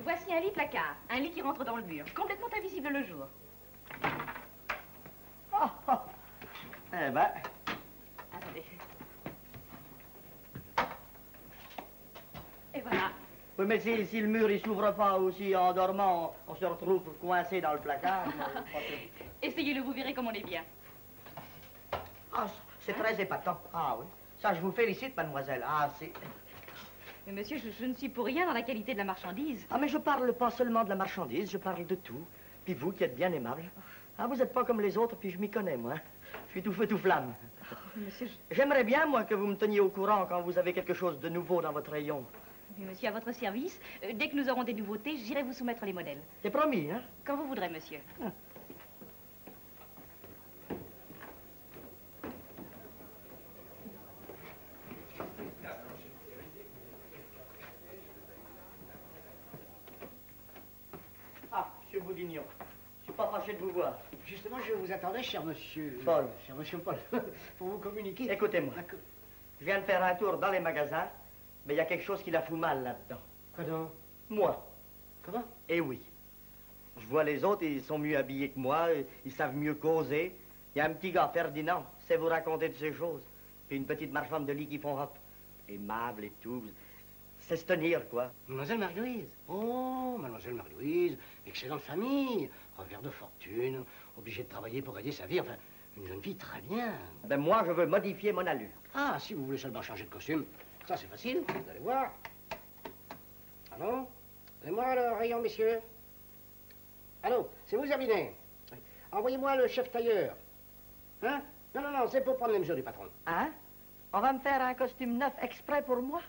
Voici un lit placard. Un lit qui rentre dans le mur. Complètement invisible le jour.
Eh ben...
Attendez. Et voilà.
Oui, mais si le mur, il s'ouvre pas aussi en dormant, on se retrouve coincé dans le placard.
Essayez-le, vous verrez comme on est bien.
Ah, c'est très épatant. Ah oui. Ça, je vous félicite, mademoiselle. Ah, c'est...
Mais monsieur, je ne suis pour rien dans la qualité de la marchandise.
Ah, mais je parle pas seulement de la marchandise, je parle de tout. Puis vous, qui êtes bien aimable. Ah, vous n'êtes pas comme les autres, puis je m'y connais, moi. Je suis tout feu, tout flamme.
Oh, monsieur,
J'aimerais bien, moi, que vous me teniez au courant quand vous avez quelque chose de nouveau dans votre rayon.
Mais monsieur, à votre service, dès que nous aurons des nouveautés, j'irai vous soumettre les modèles.
C'est promis, hein?
Quand vous voudrez, monsieur.
Ah, monsieur Bourguignon, je suis pas fâché de vous voir.
Justement, je vous attendais, cher monsieur...
Paul.
Cher monsieur Paul, pour vous communiquer.
Écoutez-moi. Je viens de faire un tour dans les magasins, mais il y a quelque chose qui la fout mal là-dedans.
Quoi donc?
Moi.
Comment?
Eh oui. Je vois les autres, ils sont mieux habillés que moi, ils savent mieux causer. Il y a un petit gars, Ferdinand, sait vous raconter de ces choses. Puis une petite marchande de lit qui font hop. Aimable et tout. C'est se tenir, quoi.
Mademoiselle Marie-Louise. Oh, mademoiselle Marie-Louise, excellente famille, revers de fortune, obligée de travailler pour gagner sa vie, enfin, une jeune fille très bien.
Ben moi, je veux modifier mon allure.
Ah, si vous voulez seulement changer de costume, ça c'est facile, vous allez voir. Allô? Donnez-moi le rayon, messieurs. Allô, c'est vous, Herminet? Oui. Envoyez-moi le chef tailleur. Hein? Non, c'est pour prendre les mesures du patron.
Hein? On va me faire un costume neuf exprès pour moi?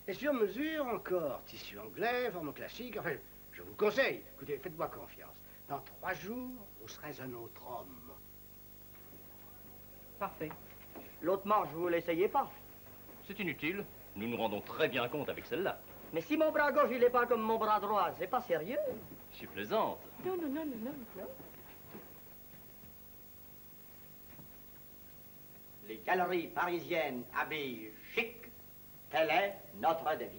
Et sur mesure encore, tissu anglais, forme classique, enfin, je vous conseille. Écoutez, faites-moi confiance. Dans 3 jours, vous serez un autre homme.
Parfait. L'autre manche, vous l'essayez pas?
C'est inutile. Nous nous rendons très bien compte avec celle-là.
Mais si mon bras gauche, il est pas comme mon bras droit, c'est pas sérieux?
Je suis plaisante.
Non.
Les galeries parisiennes habillent chic, telle est notre devise.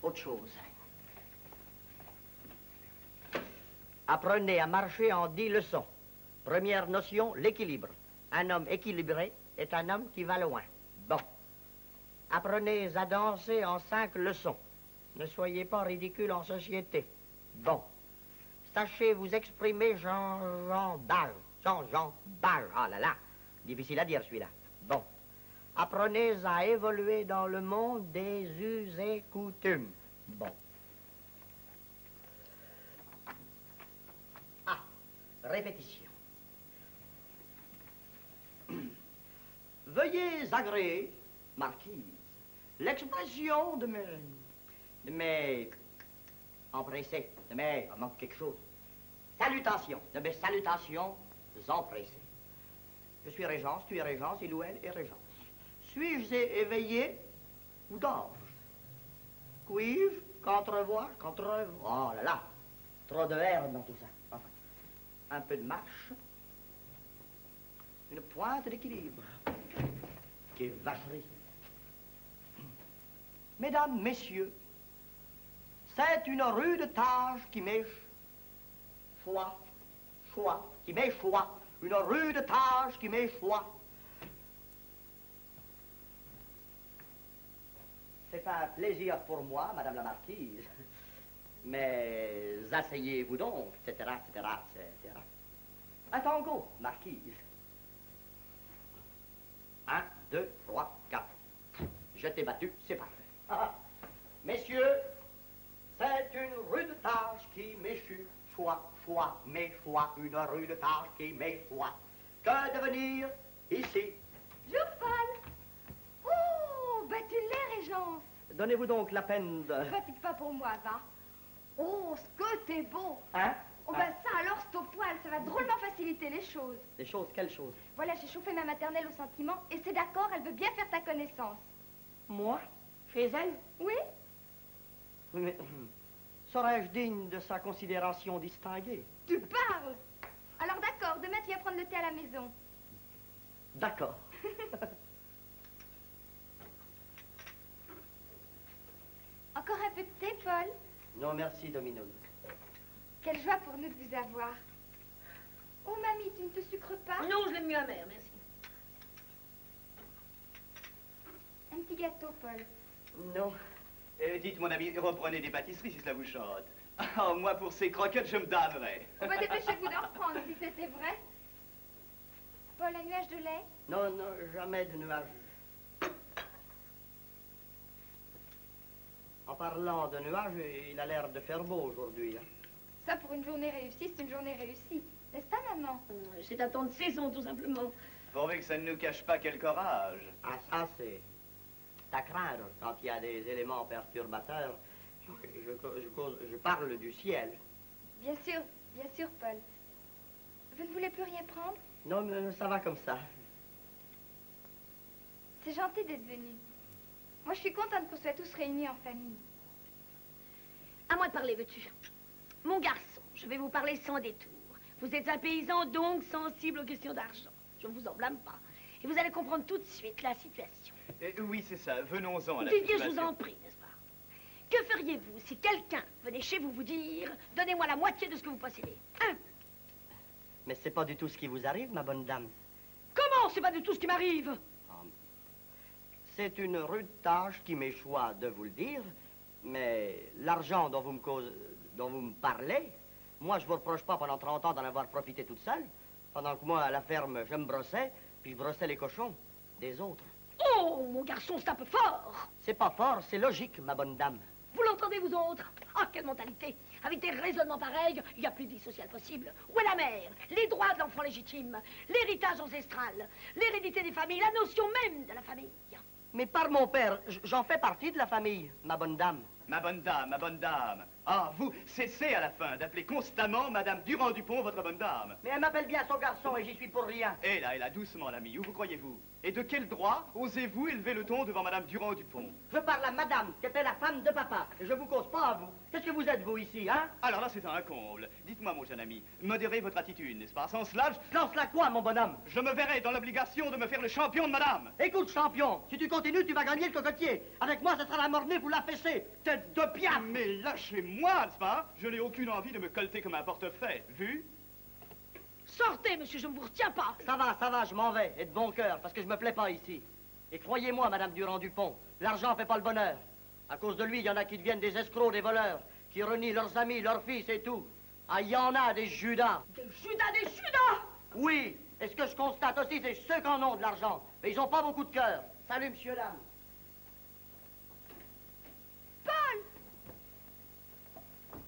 Autre chose. Apprenez à marcher en 10 leçons. Première notion, l'équilibre. Un homme équilibré est un homme qui va loin. Bon. Apprenez à danser en 5 leçons. Ne soyez pas ridicule en société. Bon. Sachez vous exprimer Jean Bal. Jean Bal. Ah là là. Difficile à dire celui-là. Bon. Apprenez à évoluer dans le monde des us et coutumes. Bon. Ah, répétition. Veuillez agréer, marquise, l'expression de mes empressés, de mes, il manque quelque chose. Salutations, de mes salutations empressées. Je suis Régence, tu es Régence, et Louel est Régence. Suis-je éveillé ou dors-je? Puis-je qu'entrevoir? Oh là là, trop de verbe dans tout ça. Enfin, un peu de marche, une pointe d'équilibre. Quelle vacherie. Mesdames, messieurs, c'est une rude tâche qui m'est qui m'échoit. Une rude tâche qui m'échoit. C'est un plaisir pour moi, Madame la Marquise. Mais asseyez-vous donc, etc., etc., etc. Un tango, Marquise. 1, 2, 3, 4. Je t'ai battu, c'est parfait. Ah, messieurs, c'est une rude tâche qui m'échoit. M'échoit, une rude tâche qui m'échoit. Que devenir ici?
Bonjour, Paul. Oh,
donnez-vous donc la peine de...
Fatigue pas pour moi, va. Oh, ce que t'es beau.
Hein?
Oh, ben ça, alors, c'est au poil. Ça va drôlement faciliter les choses.
Les choses, quelles choses?
Voilà, j'ai chauffé ma maternelle au sentiment et c'est d'accord, elle veut bien faire ta connaissance.
Moi? Chez elle?
Oui?
Oui, mais... serais-je digne de sa considération distinguée?
Tu parles? Alors d'accord, demain tu viens prendre le thé à la maison.
D'accord.
Encore un peu de thé, Paul?
Non, merci, Domino.
Quelle joie pour nous de vous avoir. Oh, mamie, tu ne te sucres pas?
Non, je l'aime mieux amer, merci.
Un petit gâteau, Paul.
Non.
Dites, mon ami, reprenez des pâtisseries si cela vous chante. Oh, moi, pour ces croquettes, je me damnerais.
On va dépêcher-vous d'en reprendre, si c'était vrai. Paul, un nuage de lait?
Non, non, jamais de nuages. En parlant de nuages, il a l'air de faire beau aujourd'hui. Hein.
Ça, pour une journée réussie, c'est une journée réussie. N'est-ce pas, maman?
C'est un temps de saison, tout simplement.
Pourvu que ça ne nous cache pas quelque orage.
Ah, ça, c'est à craindre quand il y a des éléments perturbateurs. Je parle du ciel.
Bien sûr, Paul. Vous ne voulez plus rien prendre?
Non, mais ça va comme ça.
C'est gentil d'être venu. Moi, je suis contente qu'on soit tous réunis en famille.
À moi de parler, veux-tu? Mon garçon, je vais vous parler sans détour. Vous êtes un paysan, donc sensible aux questions d'argent. Je ne vous en blâme pas. Et vous allez comprendre tout de suite la situation.
Oui, c'est ça. Venons-en à la
Didier,
situation.
je vous en prie, n'est-ce pas? Que feriez-vous si quelqu'un venait chez vous vous dire « Donnez-moi la moitié de ce que vous possédez »
Mais c'est pas du tout ce qui vous arrive, ma bonne dame.
Comment c'est pas du tout ce qui m'arrive?
C'est une rude tâche qui m'échoit de vous le dire, mais l'argent dont vous me parlez, moi, je vous reproche pas pendant 30 ans d'en avoir profité toute seule, pendant que moi, à la ferme, je me brossais, puis je brossais les cochons des autres.
Oh, mon garçon, c'est un peu fort.
C'est pas fort, c'est logique, ma bonne dame.
Vous l'entendez, vous autres? Ah, quelle mentalité! Avec des raisonnements pareils, il n'y a plus de vie sociale possible. Où est la mère? Les droits de l'enfant légitime, l'héritage ancestral, l'hérédité des familles, la notion même de la famille.
Mais par mon père, j'en fais partie de la famille, ma bonne dame.
Ma bonne dame, ma bonne dame. Ah, vous, cessez à la fin d'appeler constamment Madame Durand-Dupont votre bonne dame.
Mais elle m'appelle bien son garçon et j'y suis pour rien.
Et là, doucement, l'ami, où vous croyez-vous? Et de quel droit osez-vous élever le ton devant Madame Durand-Dupont?
Je parle à madame, qui était la femme de papa, et je vous cause pas à vous. Qu'est-ce que vous êtes, vous, ici, hein?
Alors là, c'est un comble. Dites-moi, mon jeune ami, modérez votre attitude, n'est-ce pas? Sans cela,
Sans cela quoi, mon bonhomme?
je me verrai dans l'obligation de me faire le champion de madame.
Écoute, champion, si tu continues, tu vas gagner le cocotier. Avec moi, ce sera la mornée, vous la fessez. Tête de piaf!
Mais lâchez-moi, n'est-ce pas? Je n'ai aucune envie de me colleter comme un portefeuille. Vu?
Sortez, monsieur, je ne vous retiens pas.
Ça va, je m'en vais, et de bon cœur, parce que je me plais pas ici. Et croyez-moi, Madame Durand-Dupont, l'argent fait pas le bonheur. À cause de lui, il y en a qui deviennent des escrocs, des voleurs, qui renient leurs amis, leurs fils et tout. Ah, il y en a des Judas.
Des Judas!
Oui, et ce que je constate aussi, c'est ceux qui en ont de l'argent. Mais ils ont pas beaucoup de cœur. Salut, monsieur, dame.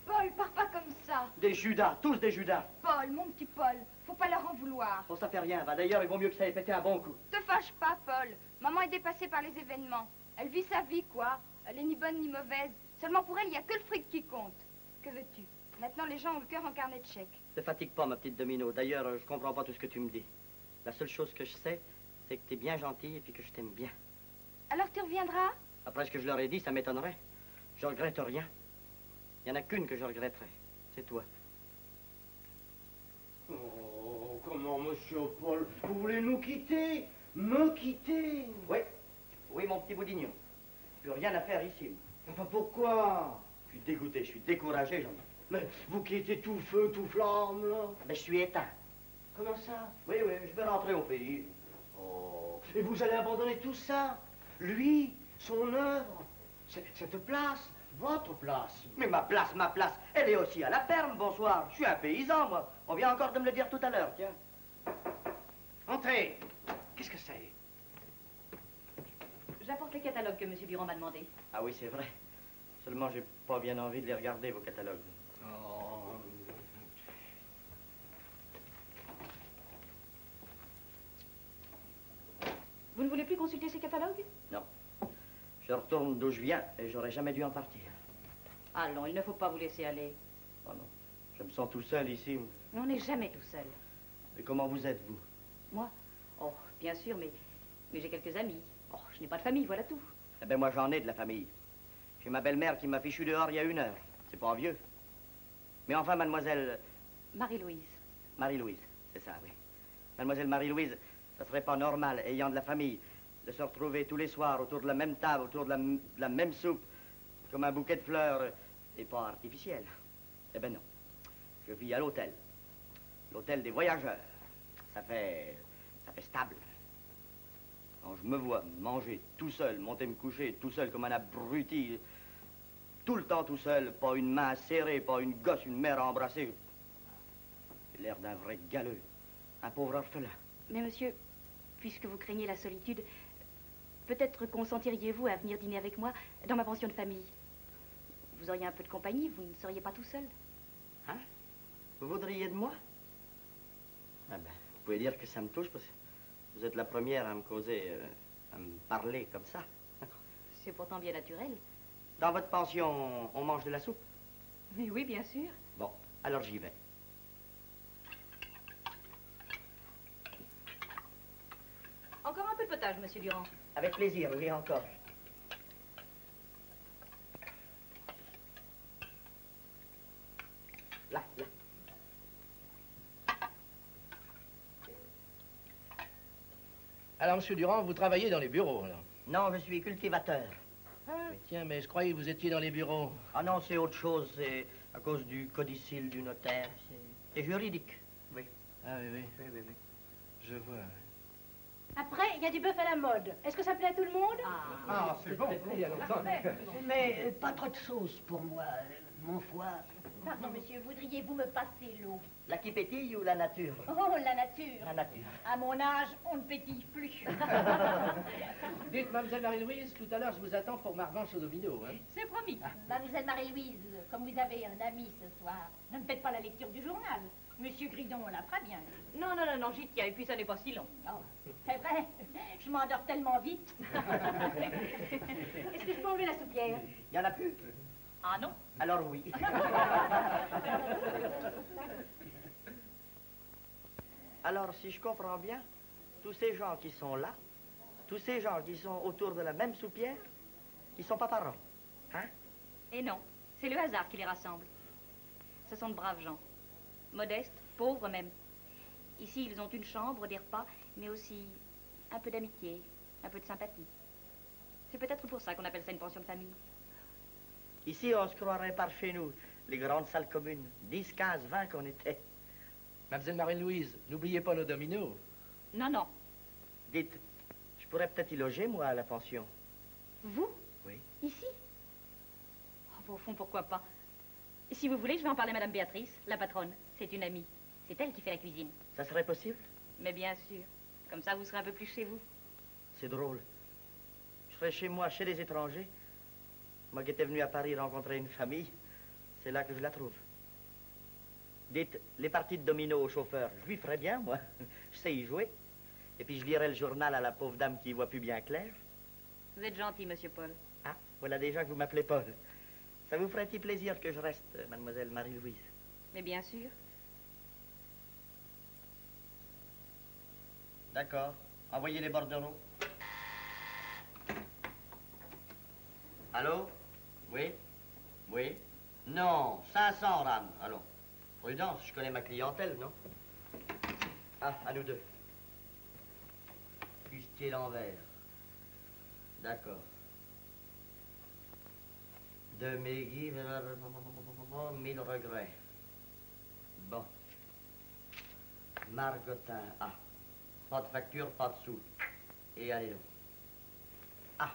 Paul, pars pas comme ça.
Des Judas, tous des Judas.
Paul, mon petit Paul, faut pas leur en vouloir.
Bon, ça fait rien, va. D'ailleurs, il vaut mieux que ça ait pété un bon coup.
Te fâche pas, Paul. Maman est dépassée par les événements. Elle vit sa vie, quoi. Elle est ni bonne ni mauvaise. Seulement pour elle, il n'y a que le fric qui compte. Que veux-tu? Maintenant, les gens ont le cœur en carnet de chèques.
Ne te fatigue pas, ma petite Domino. D'ailleurs, je comprends pas tout ce que tu me dis. La seule chose que je sais, c'est que t'es bien gentille et puis que je t'aime bien.
Alors tu reviendras?
Après ce que je leur ai dit, ça m'étonnerait. Je regrette rien. Il n'y en a qu'une que je regretterais. C'est toi.
Oh, comment, monsieur Paul, vous voulez nous quitter? Me quitter?
Oui, mon petit boudignon. Plus rien à faire ici.
Enfin, pourquoi?
Je suis dégoûté, je suis découragé, j'en ai.
Mais vous qui étiez tout feu, tout flamme, là.
Mais je suis éteint.
Comment ça?
Oui, je vais rentrer au pays.
Oh, et vous allez abandonner tout ça? Lui, son œuvre, cette place, votre place.
Mais ma place, elle est aussi à la ferme, bonsoir. Je suis un paysan, moi. On vient encore de me le dire tout à l'heure, tiens.
Entrez. Qu'est-ce que c'est?
J'apporte les catalogues que M. Durand m'a demandé.
Ah oui, c'est vrai. Seulement, j'ai pas bien envie de les regarder, vos catalogues.
Oh.
Vous ne voulez plus consulter ces catalogues?
Non. Je retourne d'où je viens et j'aurais jamais dû en partir.
Allons, il ne faut pas vous laisser aller.
Oh non, je me sens tout seul ici.
Mais on n'est jamais tout seul.
Et comment vous êtes, vous?
Moi? Oh, bien sûr, mais j'ai quelques amis. Oh, je n'ai pas de famille, voilà tout.
Eh ben moi, j'en ai de la famille. J'ai ma belle-mère qui m'a fichu dehors il y a 1 heure. C'est pas vieux. Mais enfin, mademoiselle...
Marie-Louise.
Marie-Louise, c'est ça, oui. Mademoiselle Marie-Louise, ça serait pas normal, ayant de la famille, de se retrouver tous les soirs autour de la même table, autour de la même soupe, comme un bouquet de fleurs, et pas artificiel. Eh ben non. Je vis à l'hôtel. L'hôtel des voyageurs. Ça fait stable. Quand je me vois manger tout seul, monter me coucher tout seul comme un abruti, tout le temps tout seul, pas une main serrée, pas une gosse, une mère à embrasser. J'ai l'air d'un vrai galeux, un pauvre orphelin.
Mais monsieur, puisque vous craignez la solitude, peut-être consentiriez-vous à venir dîner avec moi dans ma pension de famille. Vous auriez un peu de compagnie, vous ne seriez pas tout seul.
Hein? Vous voudriez de moi? Ah ben, vous pouvez dire que ça me touche parce que vous êtes la première à me causer, à me parler comme ça.
C'est pourtant bien naturel.
Dans votre pension, on mange de la soupe?
Mais oui, bien sûr.
Bon, alors j'y vais.
Encore un peu de potage, monsieur Durand.
Avec plaisir, oui, encore. Là.
Alors, monsieur Durand, vous travaillez dans les bureaux, alors?
Non, je suis cultivateur.
Mais tiens, mais je croyais que vous étiez dans les bureaux.
Ah non, c'est autre chose, c'est à cause du codicile du notaire. C'est juridique, oui.
Ah oui.
Oui.
Je vois, oui.
Après, il y a du bœuf à la mode. Est-ce que ça plaît à tout le monde?
Ah, c'est bon.
Il y a longtemps.
Mais pas trop de sauce pour moi, mon foie.
Pardon, monsieur, voudriez-vous me passer l'eau?
La qui pétille ou la nature?
Oh, la nature.
La nature.
À mon âge, on ne pétille plus.
Dites, mademoiselle Marie-Louise, tout à l'heure, je vous attends pour ma revanche au domino, hein?
C'est promis. Mademoiselle Marie-Louise, comme vous avez un ami ce soir, ne me faites pas la lecture du journal. Monsieur Gridon l'a très bien.
Non, j'y tiens, et puis ça n'est pas si long.
Oh, c'est vrai, je m'endors tellement vite. Est-ce que je peux enlever la soupière?
Il y en a plus?
Ah non?
Alors oui. Alors, si je comprends bien, tous ces gens qui sont là, tous ces gens qui sont autour de la même soupière, ils sont pas parents, hein?
Et non, c'est le hasard qui les rassemble. Ce sont de braves gens. Modestes, pauvres même. Ici, ils ont une chambre, des repas, mais aussi un peu d'amitié, un peu de sympathie. C'est peut-être pour ça qu'on appelle ça une pension de famille.
Ici, on se croirait par chez nous, les grandes salles communes. 10, 15, 20 qu'on était.
Mademoiselle Marie-Louise, n'oubliez pas nos dominos.
Non.
Dites, je pourrais peut-être y loger, moi, à la pension.
Vous?
Oui.
Ici? Oh, au fond, pourquoi pas? Si vous voulez, je vais en parler à Madame Béatrice, la patronne. C'est une amie. C'est elle qui fait la cuisine.
Ça serait possible?
Mais bien sûr. Comme ça, vous serez un peu plus chez vous.
C'est drôle. Je serais chez moi, chez les étrangers. Moi qui étais venu à Paris rencontrer une famille, c'est là que je la trouve. Dites, les parties de domino au chauffeur, je lui ferais bien, moi. Je sais y jouer. Et puis je lirais le journal à la pauvre dame qui voit plus bien clair.
Vous êtes gentil, monsieur Paul.
Ah, voilà déjà que vous m'appelez Paul. Ça vous ferait-il plaisir que je reste, mademoiselle Marie-Louise?
Mais bien sûr.
D'accord. Envoyez les bordereaux. Allô? Oui? Oui? Non, 500 rames. Allons. Prudence, je connais ma clientèle, non? Ah, à nous deux. Bustier l'envers. D'accord. De Mégy, 1000 regrets. Bon. Margotin, ah. Pas de facture, pas de sous. Et allez donc. Ah.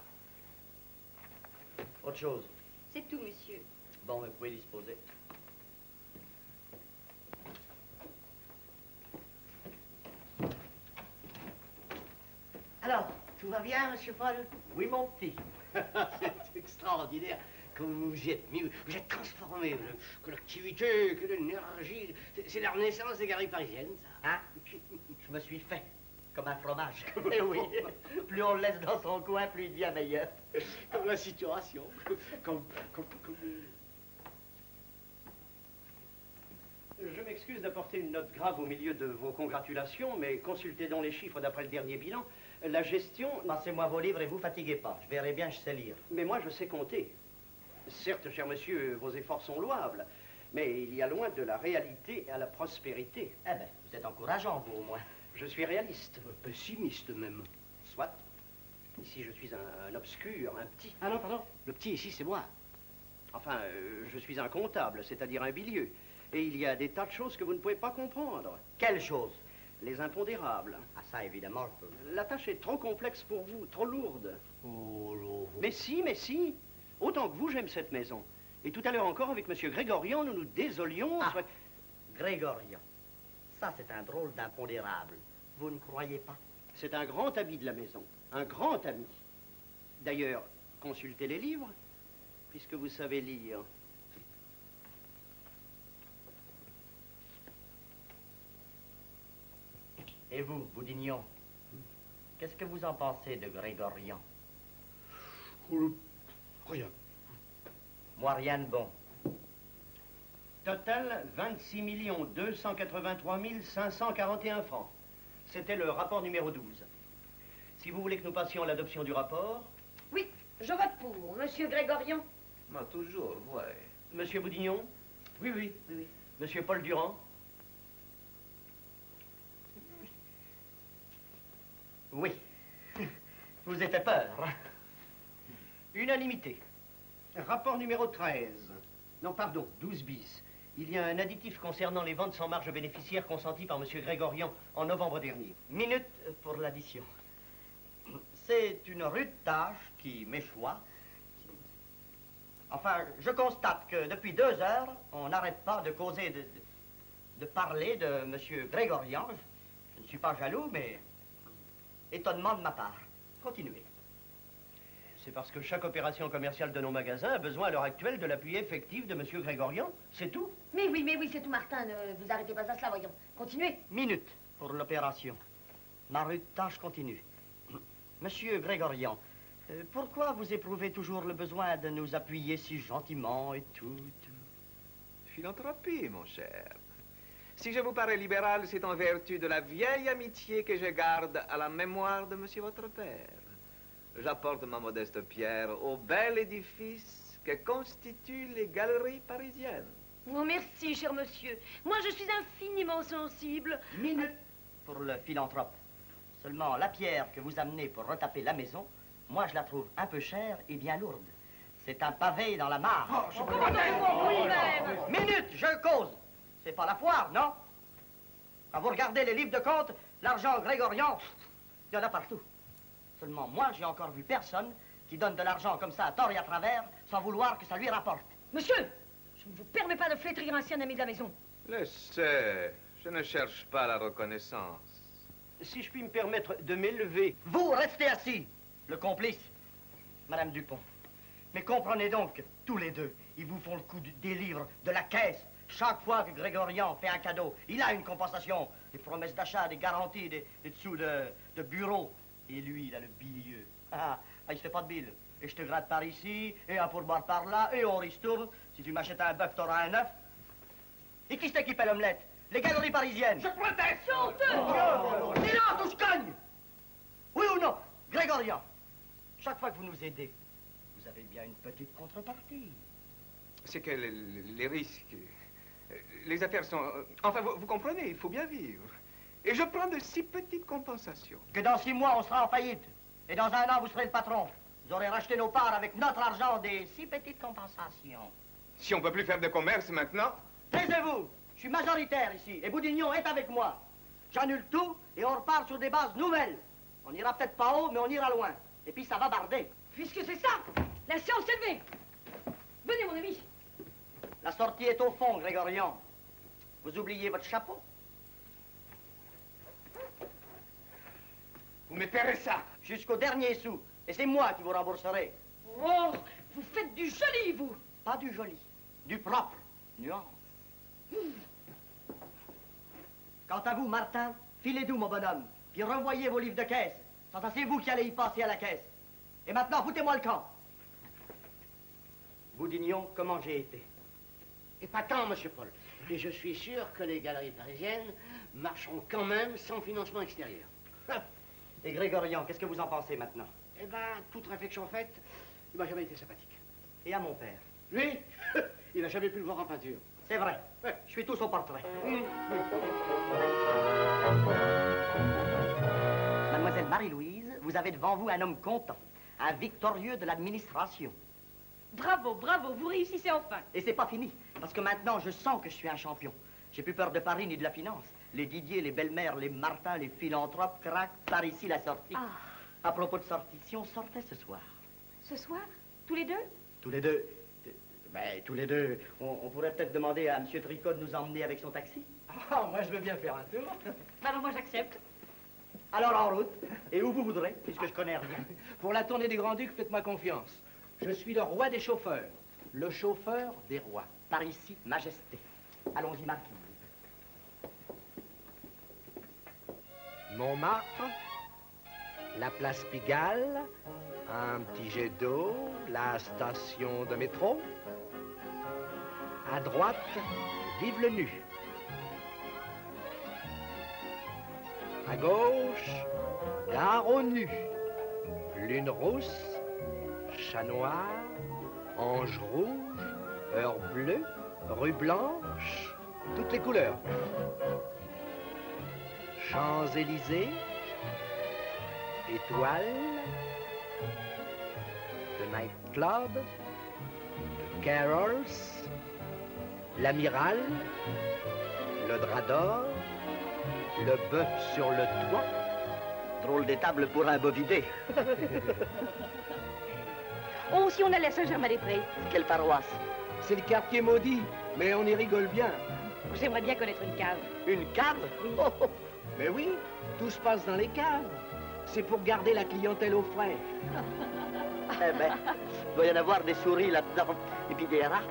Autre chose.
C'est tout, monsieur.
Bon, vous pouvez disposer.
Alors, tout va bien, monsieur Paul?
Oui, mon petit.
C'est extraordinaire. Comme vous y êtes mis, vous êtes transformé. Que l'activité, que l'énergie. C'est la renaissance des galeries parisiennes, ça.
Hein? Je me suis fait. Comme un fromage. Eh oui. Plus on le laisse dans son coin, plus il devient meilleur.
Comme la situation. Comme...
Je m'excuse d'apporter une note grave au milieu de vos congratulations, mais consultez donc les chiffres d'après le dernier bilan. La gestion...
Passez-moi vos livres et vous fatiguez pas. Je verrai bien, je sais lire.
Mais moi, je sais compter. Certes, cher monsieur, vos efforts sont louables, mais il y a loin de la réalité à la prospérité.
Eh bien, vous êtes encourageant, vous, au moins.
Je suis réaliste.
Pessimiste, même.
Soit. Ici, je suis un obscur, un petit.
Ah non, pardon. Le petit ici, c'est moi.
Enfin, je suis un comptable, c'est-à-dire un bilieux. Et il y a des tas de choses que vous ne pouvez pas comprendre.
Quelles choses?
Les impondérables.
Ah, ça, évidemment, je peux.
La tâche est trop complexe pour vous, trop lourde.
Oh, lourd.
Mais si. Autant que vous, j'aime cette maison. Et tout à l'heure encore, avec monsieur Grégorian, nous nous désolions.
Ah, Grégorian. Ça, c'est un drôle d'impondérable. Vous ne croyez pas?
C'est un grand ami de la maison. Un grand ami. D'ailleurs, consultez les livres, puisque vous savez lire.
Et vous, Boudignon, qu'est-ce que vous en pensez de Grégorian?
Rien.
Moi, rien de bon.
Total, 26 283 541 francs. C'était le rapport numéro 12. Si vous voulez que nous passions à l'adoption du rapport...
Oui, je vote pour. Monsieur Grégorian?
Moi, toujours, ouais.
Monsieur Boudignon?
Oui.
Monsieur Paul Durand?
Oui. Vous avez peur.
Unanimité. Rapport numéro 13. Non, pardon, 12 bis. Il y a un additif concernant les ventes sans marge bénéficiaire consenties par monsieur Grégorian en novembre dernier.
Minute pour l'addition. C'est une rude tâche qui m'échoit. Enfin, je constate que depuis 2 heures, on n'arrête pas de causer, de parler de monsieur Grégorian. Je ne suis pas jaloux, mais étonnement de ma part. Continuez.
C'est parce que chaque opération commerciale de nos magasins a besoin à l'heure actuelle de l'appui effectif de monsieur Grégorian. C'est tout.
Mais oui, c'est tout, Martin. Ne vous arrêtez pas à cela, voyons. Continuez.
Minute pour l'opération. Ma rude tâche continue. Monsieur Grégorian, pourquoi vous éprouvez toujours le besoin de nous appuyer si gentiment et tout?
Philanthropie, mon cher. Si je vous parais libéral, c'est en vertu de la vieille amitié que je garde à la mémoire de monsieur votre père. J'apporte ma modeste pierre au bel édifice que constituent les galeries parisiennes.
Oh, merci, cher monsieur. Moi, je suis infiniment sensible.
Minute pour le philanthrope. Seulement, la pierre que vous amenez pour retaper la maison, moi, je la trouve un peu chère et bien lourde. C'est un pavé dans la mare. Minute, je cause. C'est pas la foire, non? Quand vous regardez les livres de compte, l'argent Grégorian, il y en a partout. Seulement, moi, j'ai encore vu personne qui donne de l'argent comme ça à tort et à travers sans vouloir que ça lui rapporte.
Monsieur, je ne vous permets pas de flétrir un ancien ami de la maison.
Laissez, je ne cherche pas la reconnaissance.
Si je puis me permettre de m'élever...
Vous, restez assis, le complice, Madame Dupont. Mais comprenez donc que tous les deux, ils vous font le coup des livres, de la caisse. Chaque fois que Grégorian fait un cadeau, il a une compensation. Des promesses d'achat, des garanties, des dessous de bureau. Et lui, il a le bilieux. Il se fait pas de bile. Et je te gratte par ici, et un pourboire par là, et on ristourne. Si tu m'achètes un bœuf, t'auras un œuf. Et qui c'est qui paie l'omelette? Les galeries parisiennes.
Je proteste!
Silence ou je cogne! Oui ou non? Grégorian, chaque fois que vous nous aidez, vous avez bien une petite contrepartie.
C'est que les risques, les affaires sont... Enfin, vous comprenez, il faut bien vivre. Et je prends de si petites compensations.
Que dans 6 mois, on sera en faillite. Et dans 1 an, vous serez le patron. Vous aurez racheté nos parts avec notre argent des si petites compensations.
Si on peut plus faire de commerce maintenant...
Taisez-vous! Je suis majoritaire ici, et Boudignon est avec moi. J'annule tout, et on repart sur des bases nouvelles. On n'ira peut-être pas haut, mais on ira loin. Et puis ça va barder.
Puisque c'est ça, la séance est levée. Venez, mon ami.
La sortie est au fond, Grégorian. Vous oubliez votre chapeau?
Vous me paierez ça.
Jusqu'au dernier sou. Et c'est moi qui vous rembourserai.
Oh, vous faites du joli, vous.
Pas du joli, du propre. Nuance. Quant à vous, Martin, filez doux, mon bonhomme. puis revoyez vos livres de caisse. Sans ça, c'est vous qui allez y passer à la caisse. Et maintenant, foutez-moi le camp. Boudignon, comment j'ai été?
Épatant, monsieur Paul. Et je suis sûr que les galeries parisiennes marcheront quand même sans financement extérieur.
Et Grégorian, qu'est-ce que vous en pensez maintenant?
Eh ben, toute réflexion faite, il m'a jamais été sympathique.
Et à mon père?
Lui, il n'a jamais pu le voir en peinture.
C'est vrai. Je suis tous au portrait. Mademoiselle Marie-Louise, vous avez devant vous un homme content, un victorieux de l'administration.
Bravo, bravo, vous réussissez enfin.
Et c'est pas fini, parce que maintenant, je sens que je suis un champion. J'ai plus peur de Paris ni de la finance. Les Didier, les belles-mères, les Martin, les philanthropes craquent par ici la sortie.
Ah.
À propos de sortie, si on sortait ce soir.
Ce soir? Tous les deux?
Tous les deux. Ben, tous les deux. On pourrait peut-être demander à M. Tricot de nous emmener avec son taxi.
Ah, moi, je veux bien faire un tour.
Alors, moi, j'accepte.
Alors, en route. Et où vous voudrez, puisque je connais rien.
Pour la tournée des Grands-Ducs, faites-moi confiance. Je suis le roi des chauffeurs. Le chauffeur des rois.
Par ici, majesté. Allons-y, marquise.
Montmartre, la place Pigalle, un petit jet d'eau, la station de métro. À droite, vive le nu. À gauche, gare aux nus. Lune rousse, chat noir, ange rouge, heure bleue, rue blanche, toutes les couleurs. Champs-Élysées, étoiles, de nightclub, de carols, l'amiral, le drap d'or, le bœuf sur le toit.
Drôle d'étable pour un bovidé.
Oh, si on allait à Saint-Germain-des-Prés.
Quelle paroisse?
C'est le quartier maudit, mais on y rigole bien.
J'aimerais bien connaître une cave.
Une cave?
Oui.
Oh, mais oui, tout se passe dans les caves. C'est pour garder la clientèle au frais.
Eh ben, il doit y en avoir des souris là-dedans, et puis des rats.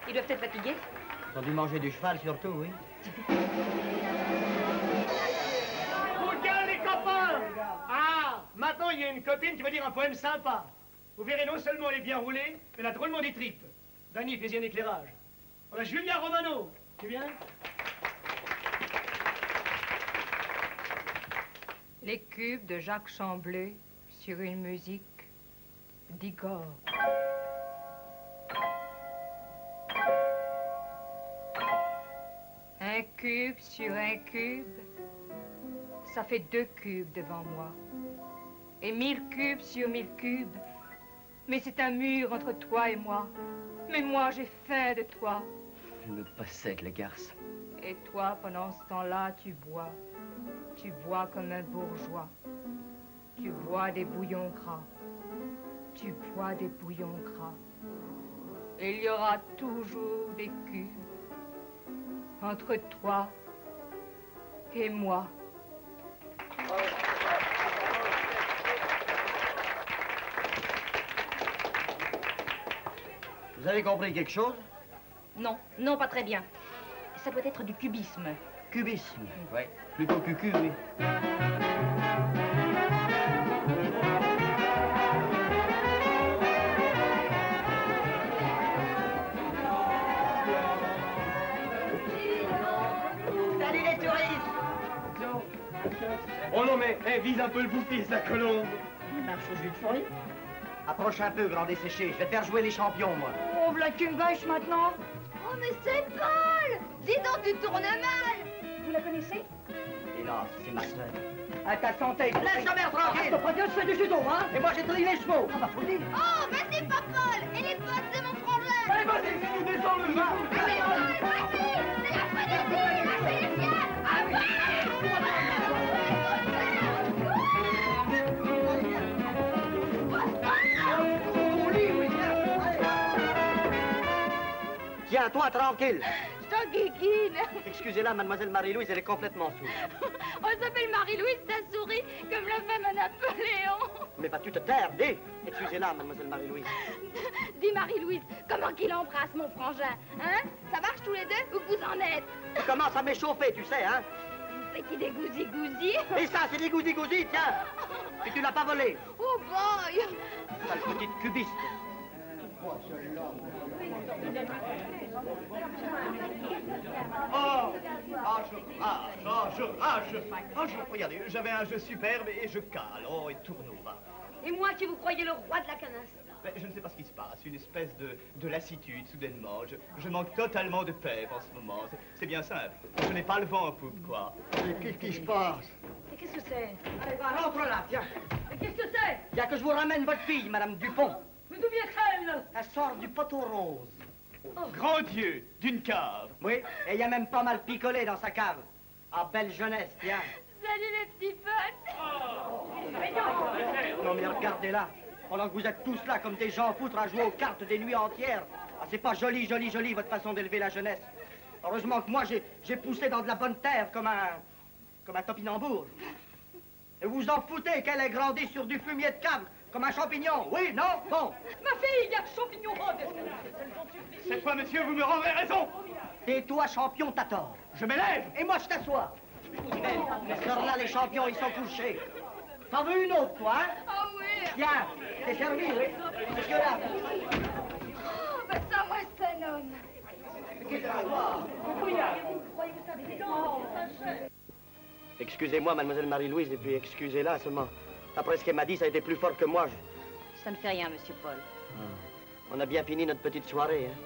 Ils doivent être fatigués.
Ils ont dû manger du cheval surtout, oui.
Bouquin, les copains! Ah, maintenant il y a une copine qui va dire un poème sympa. Vous verrez, non seulement elle est bien roulée, mais elle a drôlement des tripes. Dany, fais-y un éclairage. Voilà Julia Romano. Tu viens?
Les cubes de Jacques Chamblay sur une musique d'Igor. Un cube sur un cube, ça fait 2 cubes devant moi. Et 1000 cubes sur 1000 cubes, mais c'est un mur entre toi et moi. Mais moi, j'ai faim de toi.
Je me possède, le garce.
Et toi, pendant ce temps-là, tu bois. Tu bois comme un bourgeois. Tu bois des bouillons gras. Tu bois des bouillons gras. Et il y aura toujours des cubes entre toi et moi.
Vous avez compris quelque chose?
Non, non, pas très bien. Ça doit être du cubisme.
Cubisme? Oui. Plutôt cucu, oui.
Salut les touristes!
Oh non, mais vise un peu le bouquet, sa colombe.
Il marche au jus de fruits. Approche un peu, grand desséché. Je vais te faire jouer les champions, moi.
Oh, voilà tu me gâches maintenant.
Oh, mais c'est Paul! Dis donc, tu tournes mal!
Vous la connaissez?
Hélas, c'est ma sœur.
À ta santé.
Laisse la mère tranquille!
Pas bien, je fais du judo, hein?
Et moi, j'ai trilé les chevaux!
Ah bah, faut le dire.
Oh, mais c'est pas Paul! Et les potes de mon frangin!
Allez, vas-y, fais-nous descendre le bas!
Allez, Paul, vas-y! C'est la frénésie! Lâchez les chiens! Ah,
Tiens, toi, tranquille.
Je t'en guiguine!
Excusez-la, mademoiselle Marie-Louise, elle est complètement sourde.
On s'appelle Marie-Louise, ta souris, comme la femme à Napoléon!
Mais vas-tu te taire? Dis! Excusez-la, mademoiselle Marie-Louise.
Dis, Marie-Louise, comment qu'il embrasse mon frangin, hein? Ça marche tous les deux ou vous en êtes?
Tu commences à m'échauffer, tu sais, hein?
Petit dégousi-gousi!
Et ça, c'est des gousi-gousi, tiens! Et tu l'as pas volé!
Oh boy!
Sale petite cubiste!
Je rage. Regardez, j'avais un jeu superbe et je cale. Oh, et tourneau, va.
Et moi qui vous croyais le roi de la canasse.
Ben, je ne sais pas ce qui se passe, une espèce de lassitude, soudainement. Je manque totalement de pep en ce moment. C'est bien simple. Je n'ai pas le vent en poupe, quoi.
Mais qu'est-ce qui se passe?
Et qu'est-ce que c'est?
Allez, va, rentre là, tiens.
Mais qu'est-ce que c'est?
Il y a que je vous ramène votre fille, madame Dupont.
Mais d'où vient-elle?
Elle sort du poteau rose.
Grand Dieu, d'une cave.
Oui, et il y a même pas mal picolé dans sa cave. Ah, belle jeunesse, tiens.
Salut les petits potes!
Non, mais regardez-là. Pendant que vous êtes tous là comme des gens foutres à jouer aux cartes des nuits entières. Ah, c'est pas joli, joli, joli, votre façon d'élever la jeunesse. Heureusement que moi, j'ai poussé dans de la bonne terre comme un topinambour. Et vous en foutez qu'elle ait grandi sur du fumier de cave, comme un champignon. Oui, non, bon.
Ma fille, il y a de champignons roses.
Cette fois, monsieur, vous me rendrez raison.
Tais-toi, champion, t'as tort.
Je m'élève.
Et moi, je t'assois. Là, les champions, ils sont couchés. T'en veux une autre, toi, hein?
Ah oui!
Tiens, t'es servi, oui. Parce que là...
Oh, ben ça, moi, c'est un homme!
Excusez-moi, mademoiselle Marie-Louise, et puis excusez-la seulement. Après ce qu'elle m'a dit, ça a été plus fort que moi.
Ça ne fait rien, monsieur Paul.
On a bien fini notre petite soirée, hein?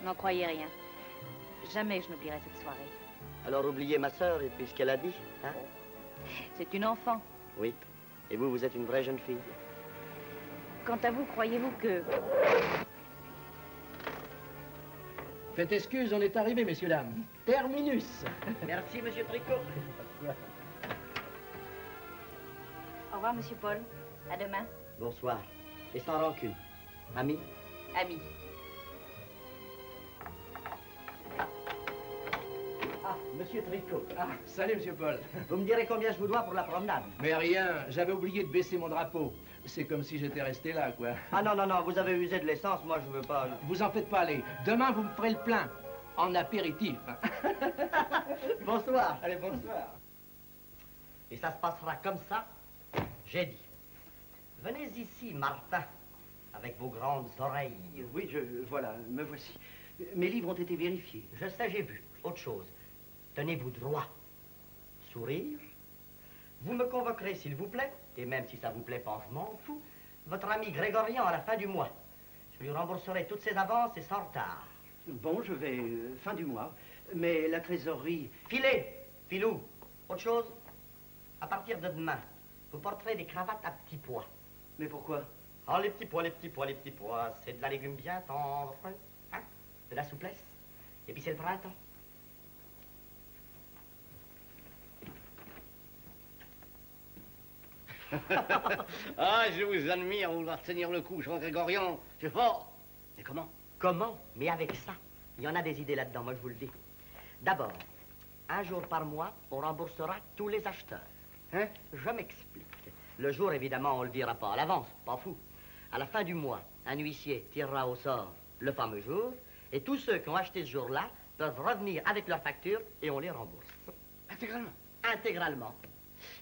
N'en croyez rien. Jamais je n'oublierai cette soirée.
Alors oubliez ma sœur et puis ce qu'elle a dit, hein?
C'est une enfant.
Oui. Et vous, vous êtes une vraie jeune fille.
Quant à vous, croyez-vous que...
Faites excuse, on est arrivé, messieurs, dames. Terminus.
Merci, monsieur Tricot.
Au revoir, monsieur Paul. À demain.
Bonsoir. Et sans rancune. Ami?
Ami.
Ah, monsieur Tricot.
Ah, salut, monsieur Paul.
Vous me direz combien je vous dois pour la promenade?
Mais rien, j'avais oublié de baisser mon drapeau. C'est comme si j'étais resté là, quoi.
Ah non, non, non, vous avez usé de l'essence, moi je veux pas...
Vous en faites pas, allez. Demain, vous me ferez le plein. En apéritif.
Bonsoir.
Allez, bonsoir.
Et ça se passera comme ça, j'ai dit. Venez ici, Martin, avec vos grandes oreilles.
Oui, voilà, me voici. Mes livres ont été vérifiés.
Je sais, j'ai vu. Autre chose. Tenez-vous droit. Sourire. Vous me convoquerez, s'il vous plaît, et même si ça vous plaît pas, je m'en fous, votre ami Grégorian à la fin du mois. Je lui rembourserai toutes ses avances et sans retard.
Bon, je vais fin du mois, mais la trésorerie...
Filez, filou. Autre chose, à partir de demain, vous porterez des cravates à petits pois.
Mais pourquoi?
Oh, les petits pois, les petits pois, les petits pois, c'est de la légume bien tendre, hein? De la souplesse. Et puis c'est le printemps.
Ah, je vous admire vouloir tenir le coup, Jean Grégorian. C'est fort. Mais comment?
Comment? Mais avec ça, il y en a des idées là-dedans, moi je vous le dis. D'abord, un jour par mois, on remboursera tous les acheteurs.
Hein?
Je m'explique. Le jour, évidemment, on le dira pas à l'avance, pas fou. À la fin du mois, un huissier tirera au sort le fameux jour, et tous ceux qui ont acheté ce jour-là peuvent revenir avec leur facture et on les rembourse.
Intégralement?
Intégralement.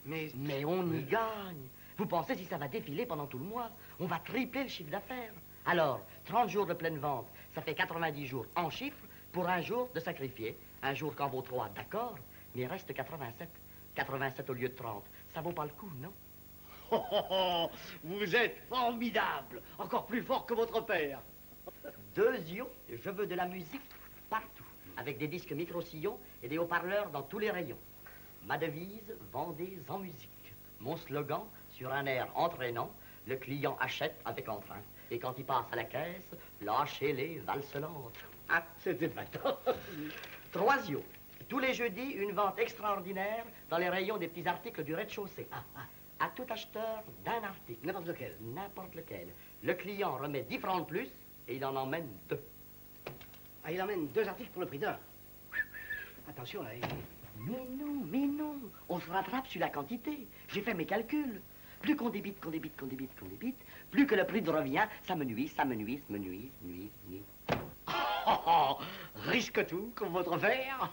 Mais on y gagne. Vous pensez si ça va défiler pendant tout le mois? On va tripler le chiffre d'affaires. Alors, 30 jours de pleine vente, ça fait 90 jours en chiffres pour un jour de sacrifié. Un jour qu'en vaut 3, d'accord, mais il reste 87. 87 au lieu de 30. Ça vaut pas le coup, non?
Oh, oh, oh, vous êtes formidable. Encore plus fort que votre père.
Deuxième, je veux de la musique partout, avec des disques micro-sillons et des haut-parleurs dans tous les rayons. Ma devise, vendez en musique. Mon slogan, sur un air entraînant, le client achète avec entrain. Et quand il passe à la caisse, lâchez les valses lentes.
Ah, c'était épatant.
Troisième, tous les jeudis, une vente extraordinaire dans les rayons des petits articles du rez-de-chaussée. À tout acheteur d'un article.
N'importe lequel?
N'importe lequel. Le client remet 10 francs de plus et il en emmène 2.
Ah, il emmène 2 articles pour le prix d'un. Attention, là.
Mais non, on se rattrape sur la quantité. J'ai fait mes calculs. Plus qu'on débite, plus que le prix de revient, ça me nuit.
Oh, risque tout, comme votre verre.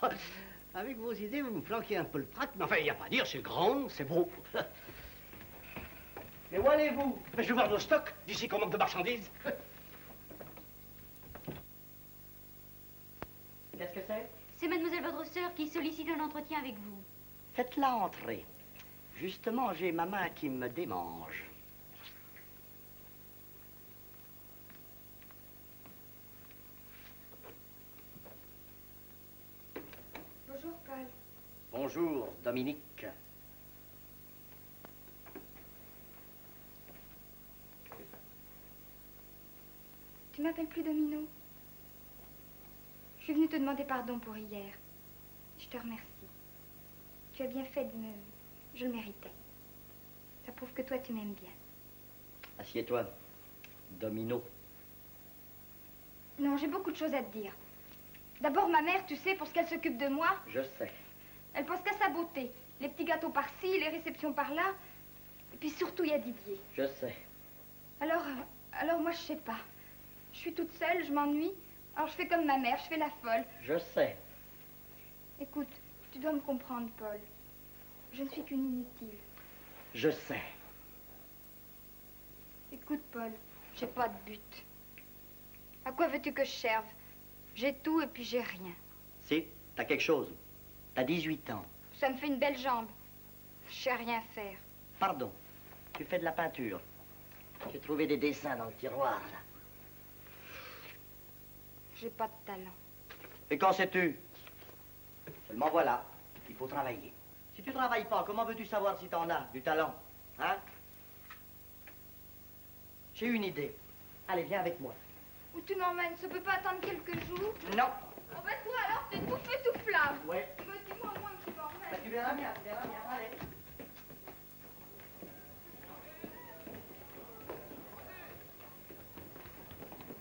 Avec vos idées, vous me flanquez un peu le trac, mais enfin, il n'y a pas à dire, c'est grand, c'est beau. Mais où allez-vous? Je vais voir nos stocks, d'ici qu'on manque de marchandises.
Qu'est-ce que c'est?
C'est mademoiselle votre sœur qui sollicite un entretien avec vous.
Faites-la entrer. Justement, j'ai ma main qui me démange.
Bonjour, Paul.
Bonjour, Dominique.
Tu m'appelles plus Domino? Je suis venue te demander pardon pour hier. Je te remercie. Tu as bien fait de me... Je le méritais. Ça prouve que toi, tu m'aimes bien.
Assieds-toi, Domino.
Non, j'ai beaucoup de choses à te dire. D'abord, ma mère, tu sais, pour ce qu'elle s'occupe de moi,
Je sais.
elle pense qu'à sa beauté. Les petits gâteaux par-ci, les réceptions par-là. Et puis surtout, il y a Didier.
Je sais.
Alors moi, je sais pas. Je suis toute seule, je m'ennuie. Alors je fais comme ma mère, je fais la folle.
Je sais.
Écoute, tu dois me comprendre, Paul. Je ne suis qu'une inutile.
Je sais.
Écoute, Paul, j'ai pas de but. À quoi veux-tu que je serve? J'ai tout et puis j'ai rien.
Si, t'as quelque chose. T'as 18 ans.
Ça me fait une belle jambe. Je sais rien faire.
Pardon, tu fais de la peinture. J'ai trouvé des dessins dans le tiroir, là.
J'ai pas de talent.
Et qu'en sais-tu? Seulement voilà, il faut travailler. Si tu travailles pas, comment veux-tu savoir si t'en as du talent? Hein? J'ai une idée. Allez, viens avec moi.
Où tu m'emmènes? Ça peut pas attendre quelques jours?
Non.
Oh ben toi alors, t'es tout feu tout flamme.
Ouais.
Mais dis-moi moi que tu m'emmènes.
Tu verras bien, allez.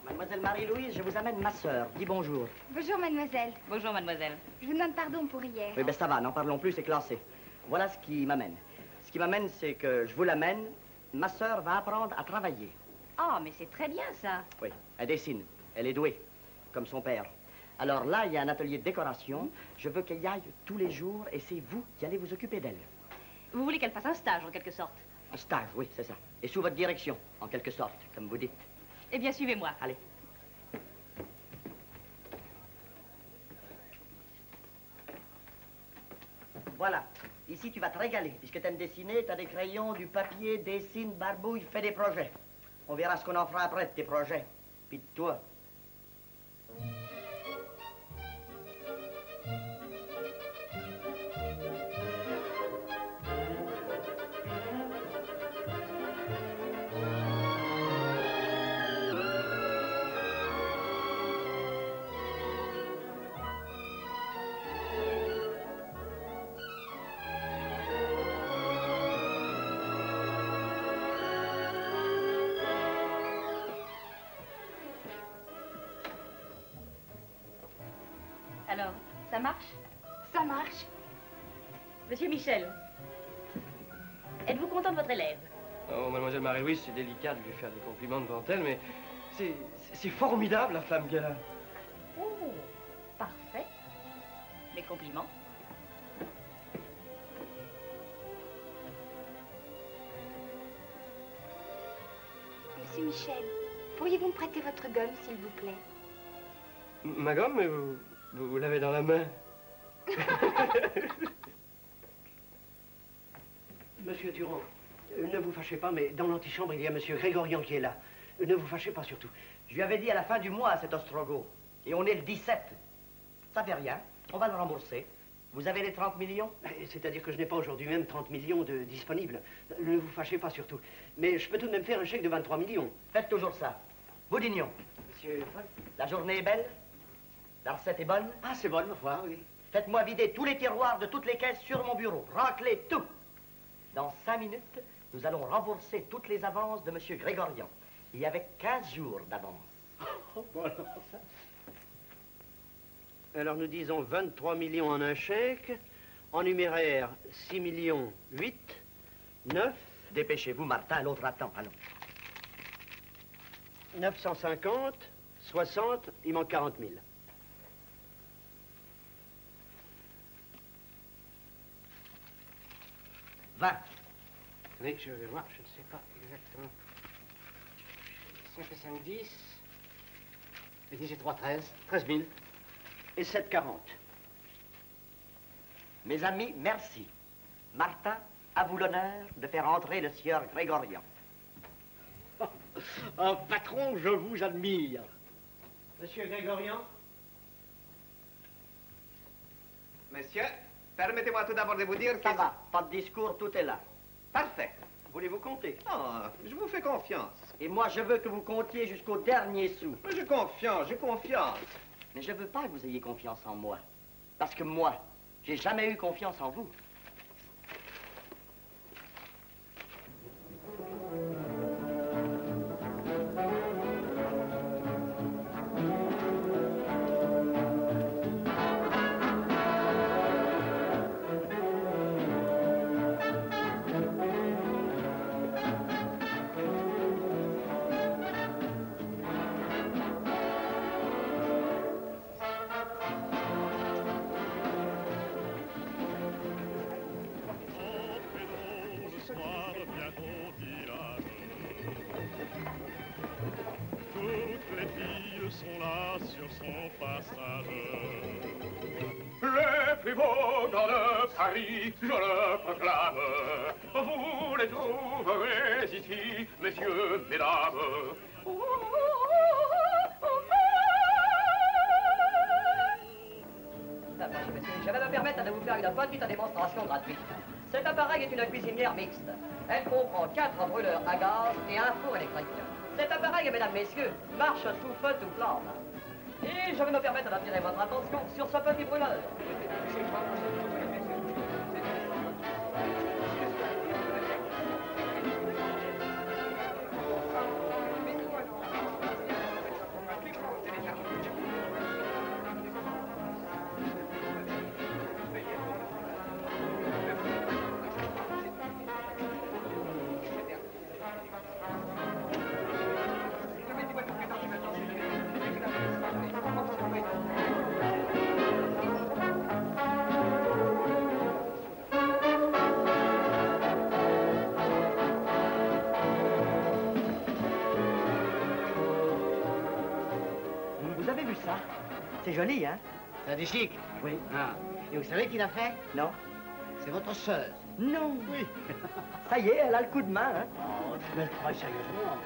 Mademoiselle Marie-Louise, je vous amène ma sœur. Dis bonjour.
Bonjour, mademoiselle.
Bonjour, mademoiselle.
Je vous demande pardon pour hier.
Oui, ben ça va, n'en parlons plus, c'est classé. Voilà ce qui m'amène. Ce qui m'amène, c'est que je vous l'amène. Ma sœur va apprendre à travailler.
Ah, mais c'est très bien, ça.
Oui, elle dessine. Elle est douée, comme son père. Alors là, il y a un atelier de décoration. Je veux qu'elle y aille tous les jours et c'est vous qui allez vous occuper d'elle.
Vous voulez qu'elle fasse un stage, en quelque sorte?
Un stage, oui, c'est ça. Et sous votre direction, en quelque sorte, comme vous dites.
Eh bien, suivez-moi.
Allez. Voilà. Ici, tu vas te régaler. Puisque tu aimes dessiner, tu as des crayons, du papier, dessine, barbouille, fais des projets. On verra ce qu'on en fera après de tes projets. Puis de toi.
Ça marche?
Ça marche.
Monsieur Michel, êtes-vous content de votre élève?
Oh, mademoiselle Marie-Louise, c'est délicat de lui faire des compliments devant elle, mais c'est formidable, la femme qu'elle a.
Oh, parfait. Mes compliments.
Monsieur Michel, pourriez-vous me prêter votre gomme, s'il vous plaît?
Ma gomme, mais vous l'avez dans la main.
Monsieur Durand, ne vous fâchez pas, mais dans l'antichambre, il y a monsieur Grégorian qui est là. Ne vous fâchez pas surtout.
Je lui avais dit à la fin du mois, cet Ostrogo. Et on est le 17. Ça fait rien. On va le rembourser. Vous avez les 30 millions?
C'est-à-dire que je n'ai pas aujourd'hui même 30 millions de disponibles. Ne vous fâchez pas surtout. Mais je peux tout de même faire un chèque de 23 millions.
Faites toujours ça. Boudignon.
Monsieur...
La journée est belle? La recette est bonne?
Ah, c'est bonne, ma foi, oui.
Faites-moi vider tous les tiroirs de toutes les caisses sur mon bureau. Raclez tout. Dans 5 minutes, nous allons rembourser toutes les avances de monsieur Grégorian. Et avec 15 jours d'avance.
Bon, alors, ça... Alors, nous disons 23 millions en un chèque, en numéraire 6 millions 8, 9...
Dépêchez-vous, Martin, l'autre attend. Allons.
950, 60, il manque 40 000.
Oui, je vais voir, je ne sais pas exactement. 5 et 5, 10. Et 10 et 3, 13. 13 000.
Et 7, 40.
Mes amis, merci. Martin, à vous l'honneur de faire entrer le sieur Grégorian.
Patron, je vous admire.
Monsieur Grégorian?
Monsieur, permettez-moi tout d'abord de vous dire que...
Ça va, pas de discours, tout est là.
Parfait.
Voulez-vous compter?
Non, je vous fais confiance.
Et moi, je veux que vous comptiez jusqu'au dernier sou.
Mais j'ai confiance, j'ai confiance.
Mais je veux pas que vous ayez confiance en moi. Parce que moi, j'ai jamais eu confiance en vous.
Paris, je le proclame. Vous les trouverez ici, messieurs, mesdames.
Monsieur, je vais me permettre de vous faire une petite démonstration gratuite. Cet appareil est une cuisinière mixte. Elle comprend 4 brûleurs à gaz et un four électrique. Cet appareil, mesdames, messieurs, marche sous feu tout flamme. Et je vais me permettre d'attirer votre attention sur ce petit brûleur. Vous avez vu ça? C'est joli, hein?
C'est du chic?
Oui.
Ah. Et vous savez qui l'a fait?
Non.
C'est votre sœur.
Non.
Oui.
Ça y est, elle a le coup de main, hein?
Oh, mais elle travaille sérieusement.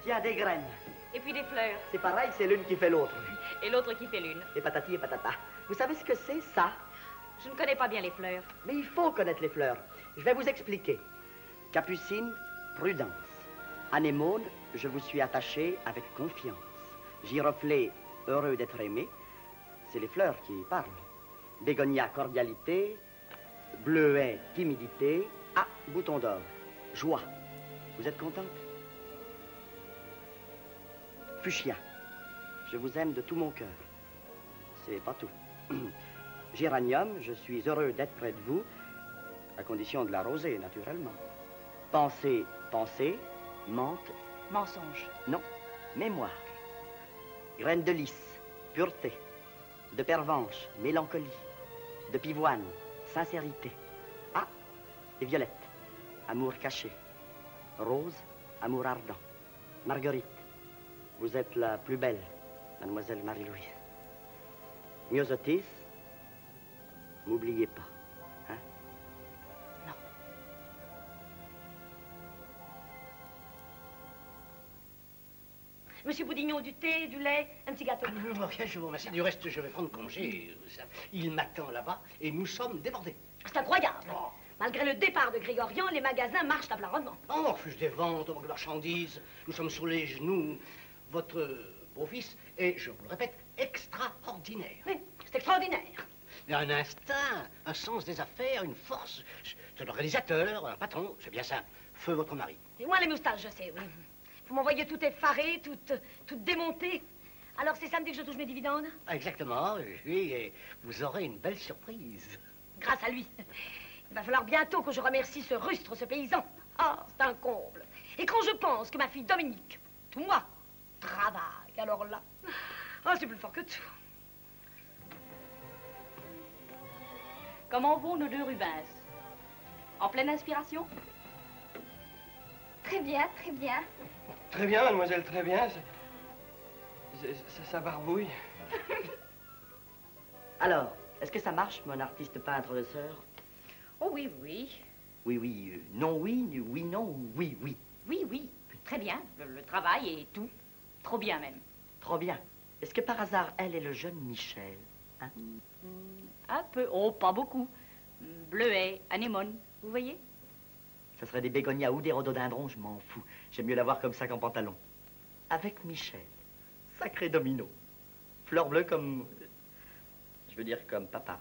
Tiens, des graines.
Et puis des fleurs.
C'est pareil, c'est l'une qui fait l'autre.
Et l'autre qui fait l'une.
Et patati et patata. Vous savez ce que c'est, ça?
Je ne connais pas bien les fleurs.
Mais il faut connaître les fleurs. Je vais vous expliquer. Capucine, prudence. Anémone, je vous suis attaché avec confiance. Giroflée, heureux d'être aimé. C'est les fleurs qui parlent. Bégonia, cordialité. Bleuet, timidité. Ah, bouton d'or, joie. Vous êtes contente? Fuchsia, je vous aime de tout mon cœur. C'est pas tout. Géranium, je suis heureux d'être près de vous, à condition de l'arroser, naturellement. Pensée, pensée. Menthe.
Mensonge.
Non, mémoire. Graine de lys, pureté. De pervenche, mélancolie. De pivoine, sincérité. Ah, et violette, amour caché. Rose, amour ardent. Marguerite, vous êtes la plus belle, mademoiselle Marie-Louise. Myosotis, m'oubliez pas, hein?
Non. Monsieur Boudignon, du thé, du lait, un petit gâteau.
Non, rien, je vous remercie. Du reste, je vais prendre congé. Il m'attend là-bas et nous sommes débordés.
C'est incroyable. Malgré le départ de Grégorian, les magasins marchent à plein rendement.
On refuse des ventes, on manque de marchandises. Nous sommes sur les genoux. Votre beau-fils est, je vous le répète, extraordinaire.
Oui, c'est extraordinaire.
Il a un instinct, un sens des affaires, une force. C'est un organisateur, un patron, c'est bien simple. Feu votre mari.
Et moi, les moustaches, je sais, oui. Vous m'envoyez tout effaré, tout démonté. Alors, c'est samedi que je touche mes dividendes?
Exactement, oui, et vous aurez une belle surprise.
Grâce à lui. Il va falloir bientôt que je remercie ce rustre, ce paysan. Ah, c'est un comble. Et quand je pense que ma fille Dominique, tout moi, travaille, alors là, ah, c'est plus fort que tout.
Comment vont nos deux Rubens? En pleine inspiration?
Très bien, très bien.
Très bien, mademoiselle, très bien. Ça barbouille.
Alors, est-ce que ça marche, mon artiste peintre de sœur?
Oh oui, oui.
Oui, oui, non, oui, oui, non, oui, oui.
Oui, oui, très bien. Le travail et tout. Trop bien même.
Trop bien. Est-ce que par hasard, elle est le jeune Michel, hein?
Un peu. Oh, pas beaucoup. Bleuet, anémone, vous voyez?
Ça serait des bégonias ou des rhododendrons, je m'en fous. J'aime mieux la voir comme ça qu'en pantalon. Avec Michel. Sacré domino. Fleur bleue comme... Je veux dire comme papa.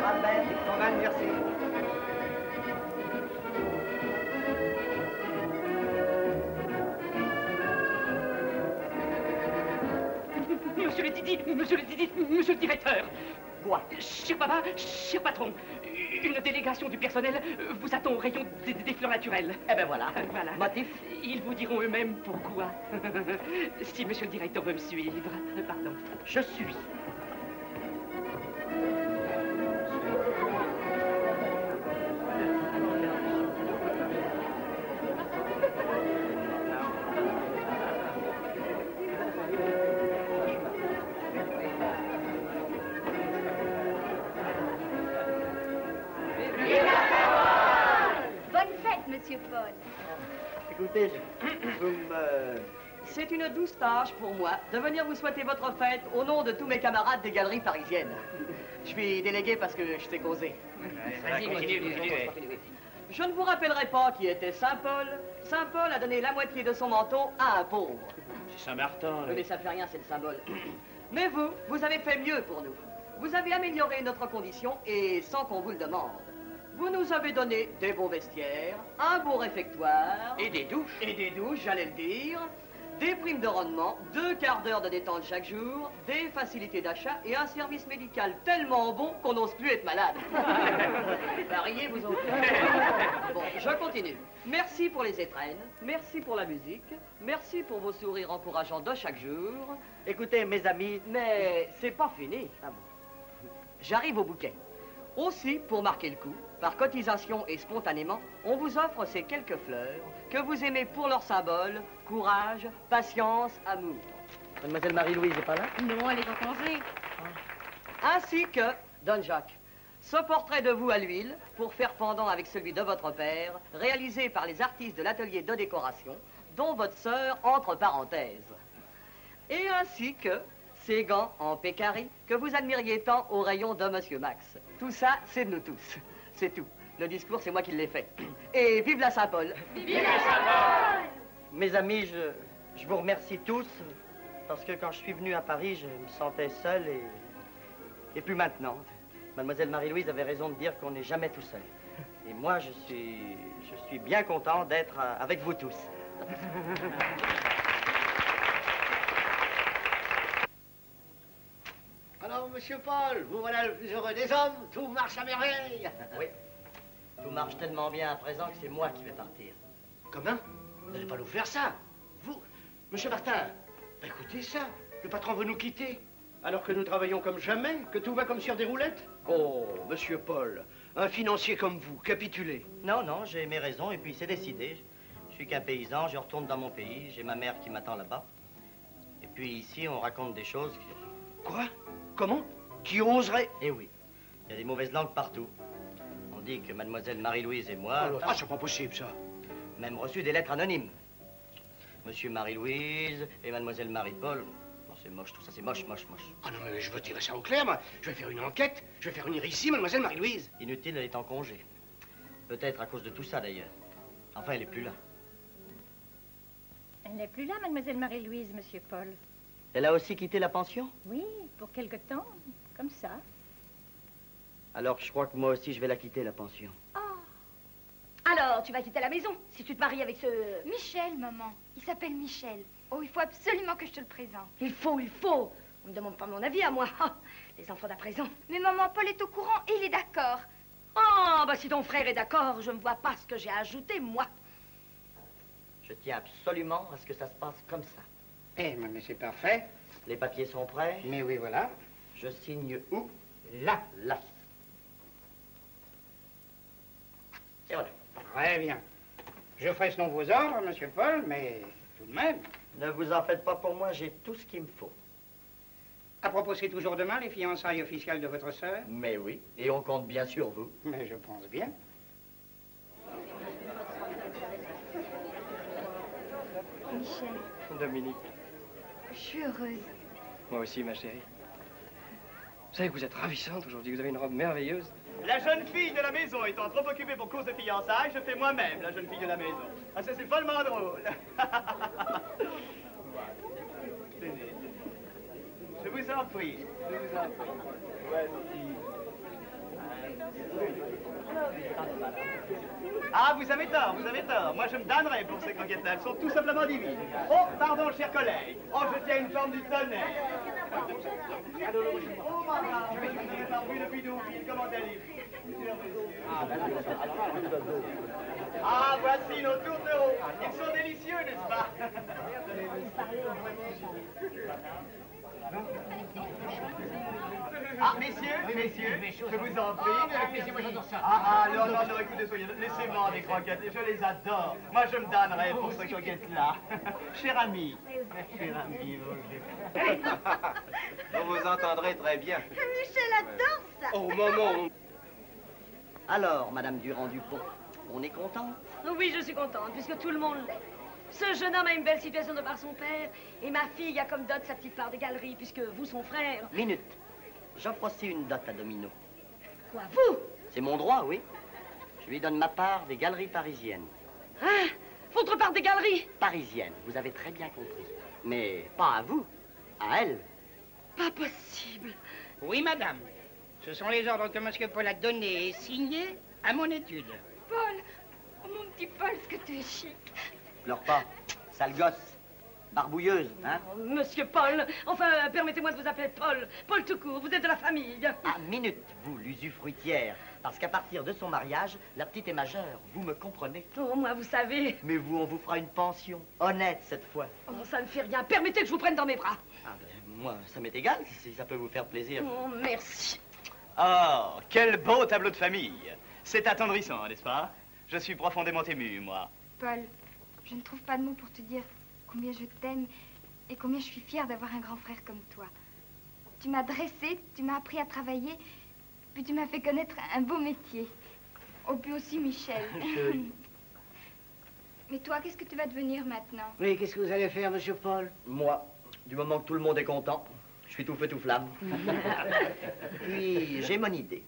Albert, merci.
Monsieur le directeur.
Quoi?
Cher papa, cher patron, une délégation du personnel vous attend au rayon des fleurs naturelles.
Eh ben voilà.
Voilà.
Motif?
Ils vous diront eux-mêmes pourquoi. Si monsieur le directeur veut me suivre. Pardon.
Je suis.
monsieur Paul.
Écoutez, vous me...
C'est une douce tâche pour moi de venir vous souhaiter votre fête au nom de tous mes camarades des galeries parisiennes. Je suis délégué parce que je sais causer.
Vas-y, continuez.
Je ne vous rappellerai pas qui était Saint Paul. Saint Paul a donné la moitié de son manteau à un pauvre.
C'est Saint-Martin.
Oui, mais ça fait rien, c'est le symbole. Mais vous avez fait mieux pour nous. Vous avez amélioré notre condition et sans qu'on vous le demande. Vous nous avez donné des beaux vestiaires, un beau réfectoire.
Et des douches.
Et des douches, j'allais le dire. Des primes de rendement, 2 quarts d'heure de détente chaque jour, des facilités d'achat et un service médical tellement bon qu'on n'ose plus être malade. Riez, vous autres. Bon, je continue. Merci pour les étrennes, merci pour la musique, merci pour vos sourires encourageants de chaque jour.
Écoutez, mes amis...
Mais c'est pas fini. Ah bon. J'arrive au bouquet. Aussi, pour marquer le coup, par cotisation et spontanément, on vous offre ces quelques fleurs que vous aimez pour leur symbole, courage, patience, amour.
Mademoiselle Marie-Louise n'est pas là?
Non, elle est en congé.
Ainsi que, Don Jacques, ce portrait de vous à l'huile, pour faire pendant avec celui de votre père, réalisé par les artistes de l'atelier de décoration, dont votre sœur entre parenthèses. Et ainsi que ces gants en pécari que vous admiriez tant au rayon de Monsieur Max. Tout ça, c'est de nous tous. C'est tout. Le discours, c'est moi qui l'ai fait. Et vive la Saint-Paul!
Vive la Saint-Paul! Mes amis, je vous remercie tous, parce que quand je suis venu à Paris, je me sentais seul et plus maintenant. Mademoiselle Marie-Louise avait raison de dire qu'on n'est jamais tout seul. Et moi, je suis bien content d'être avec vous tous.
Alors, monsieur Paul, vous voilà le plus heureux des hommes, tout marche à merveille.
Oui, tout marche tellement bien à présent que c'est moi qui vais partir.
Comment? Vous n'allez pas nous faire ça? Vous, monsieur Martin, écoutez ça, le patron veut nous quitter, alors que nous travaillons comme jamais, que tout va comme sur des roulettes. Oh, monsieur Paul, un financier comme vous, capitulez.
Non, non, j'ai mes raisons et puis c'est décidé. Je suis qu'un paysan, je retourne dans mon pays, j'ai ma mère qui m'attend là-bas. Et puis ici, on raconte des choses qui...
Quoi? Comment? Qui oserait?
Eh oui, il y a des mauvaises langues partout. On dit que mademoiselle Marie-Louise et moi...
Ah, c'est pas possible, ça.
Même reçu des lettres anonymes. Monsieur Marie-Louise et mademoiselle Marie-Paul. Oh, c'est moche, tout ça, c'est moche, moche, moche.
Ah non, mais je veux tirer ça au clair, moi. Je vais faire une enquête. Je vais faire venir ici mademoiselle Marie-Louise.
Inutile, elle est en congé. Peut-être à cause de tout ça, d'ailleurs. Enfin, elle est plus là.
Elle n'est plus là, mademoiselle Marie-Louise, monsieur Paul.
Elle a aussi quitté la pension?
Oui, pour quelque temps, comme ça.
Alors je crois que moi aussi, je vais la quitter, la pension.
Alors, tu vas quitter la maison si tu te maries avec ce...
Michel, maman. Il s'appelle Michel. Oh, il faut absolument que je te le présente.
Il faut. On ne me demande pas mon avis à moi. Les enfants d'à présent.
Mais maman, Paul est au courant et il est d'accord.
Oh, bah si ton frère est d'accord, je ne vois pas ce que j'ai à ajouter, moi.
Je tiens absolument à ce que ça se passe comme ça.
Eh, mais c'est parfait.
Les papiers sont prêts?
Mais oui, voilà.
Je signe où?
Là.
Là. Et voilà.
Très bien. Je ferai selon vos ordres, monsieur Paul, mais tout de même.
Ne vous en faites pas pour moi, j'ai tout ce qu'il me faut.
À propos, c'est toujours demain les fiançailles officielles de votre sœur?
Mais oui, et on compte bien sur vous.
Mais je pense bien.
Michel,
Dominique,
je suis heureuse.
moi aussi, ma chérie. Vous savez que vous êtes ravissante aujourd'hui, vous avez une robe merveilleuse.
La jeune fille de la maison étant trop occupée pour cause de fiançailles, je fais moi-même la jeune fille de la maison. Ah, ça c'est follement drôle. Tenez. Je vous en prie, je vous en prie. Voici. Ah, vous avez tort, vous avez tort. Moi, je me damnerai pour ces croquettes-là. Elles sont tout simplement divines. Oh, pardon, cher collègue. Oh, je tiens une forme du tonnerre. Oh, maman, je n'ai pas vu depuis Deauville. Comment allez-vous? Ah, voici nos tourtereaux. Ils sont délicieux, n'est-ce pas? Ah, messieurs, je vous en prie.
Moi, j'adore ça.
Non, écoutez, laissez-moi des croquettes, je les adore. Moi, je me damnerai pour ces croquettes-là. Cher ami,
Vous vous entendrez très bien.
Michel adore ça.
Oh, maman.
Alors, Madame Durand-Dupont,
On est content?
Oui, je suis contente, puisque tout le monde l'est. Ce jeune homme a une belle situation de par son père, et ma fille a comme dot sa petite part des galeries, puisque vous, son frère...
Minute. J'offre aussi une dot à Domino.
Quoi, vous?
C'est mon droit, oui. Je lui donne ma part des galeries parisiennes.
Hein? Votre part des galeries?
Parisiennes, vous avez très bien compris. Mais pas à vous, à elle.
Pas possible.
Oui, madame. Ce sont les ordres que monsieur Paul a donnés et signés à mon étude.
Paul, oh mon petit Paul, ce que tu es chic.
Pleure pas, sale gosse. Barbouilleuse, hein?
Oh, monsieur Paul, enfin, permettez-moi de vous appeler Paul. Paul tout court, vous êtes de la famille.
Ah, minute, vous, l'usufruitière. Parce qu'à partir de son mariage, la petite est majeure. Vous me comprenez?
Oh, moi, vous savez...
Mais vous, on vous fera une pension. Honnête, cette fois.
Oh, ça ne fait rien. Permettez que je vous prenne dans mes bras.
Ah, ben, moi, ça m'est égal, si ça peut vous faire plaisir.
Oh, merci.
Oh, quel beau tableau de famille. C'est attendrissant, n'est-ce pas? Je suis profondément ému, moi.
Paul, je ne trouve pas de mots pour te dire combien je t'aime et combien je suis fière d'avoir un grand frère comme toi. Tu m'as dressé, tu m'as appris à travailler, puis tu m'as fait connaître un beau métier. Oh, puis aussi Michel. Mais toi, qu'est-ce que tu vas devenir maintenant?
Oui, qu'est-ce que vous allez faire, monsieur Paul?
Moi, du moment que tout le monde est content, je suis tout feu, tout flamme. Puis, j'ai mon idée.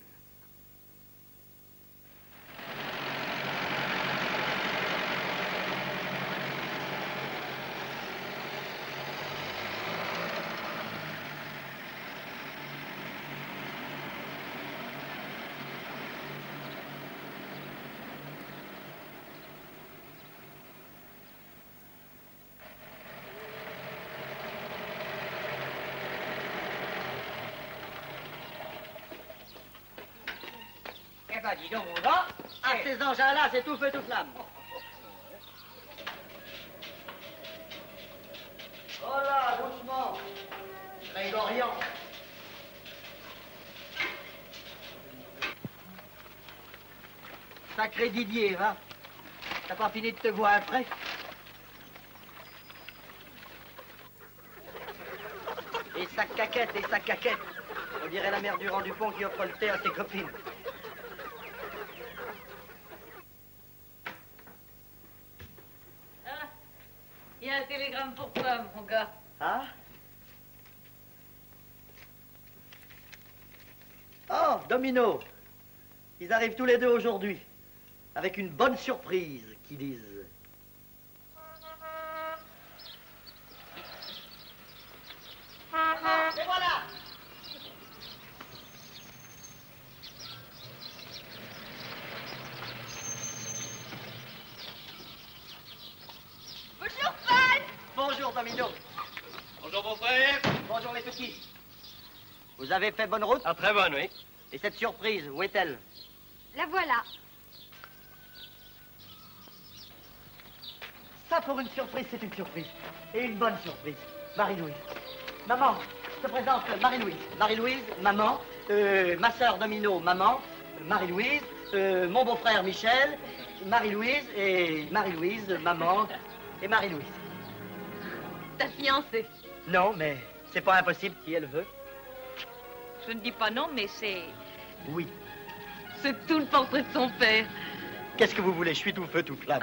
Eh ben, dis donc, on va.
À ces engins-là, c'est tout feu, tout flamme. Oh là, doucement. Grégorian. Sacré Didier, va. T'as pas fini de te voir après? Et sa caquette, et sa caquette. On dirait la mère Durand Dupont qui offre le thé à ses copines.
Il y a un télégramme pour toi, mon gars.
Ah? Oh, Domino. Ils arrivent tous les deux aujourd'hui. Avec une bonne surprise, qui disent. Et voilà!
Bonjour, Paul!
Bonjour, Domino.
Bonjour, mon frère.
Bonjour, les petits. Vous avez fait bonne route?
Ah, très bonne, oui.
Et cette surprise, où est-elle?
La voilà.
Ça, pour une surprise, c'est une surprise. Et une bonne surprise. Marie-Louise. Maman, je te présente Marie-Louise. Marie-Louise, maman. Ma sœur Domino, maman. Marie-Louise. Mon beau-frère Michel. Marie-Louise et Marie-Louise, maman. Et Marie-Louise.
Ta fiancée.
Non, mais c'est pas impossible si elle veut.
Je ne dis pas non, mais c'est...
Oui.
C'est tout le portrait de son père.
Qu'est-ce que vous voulez? Je suis tout feu, tout flamme.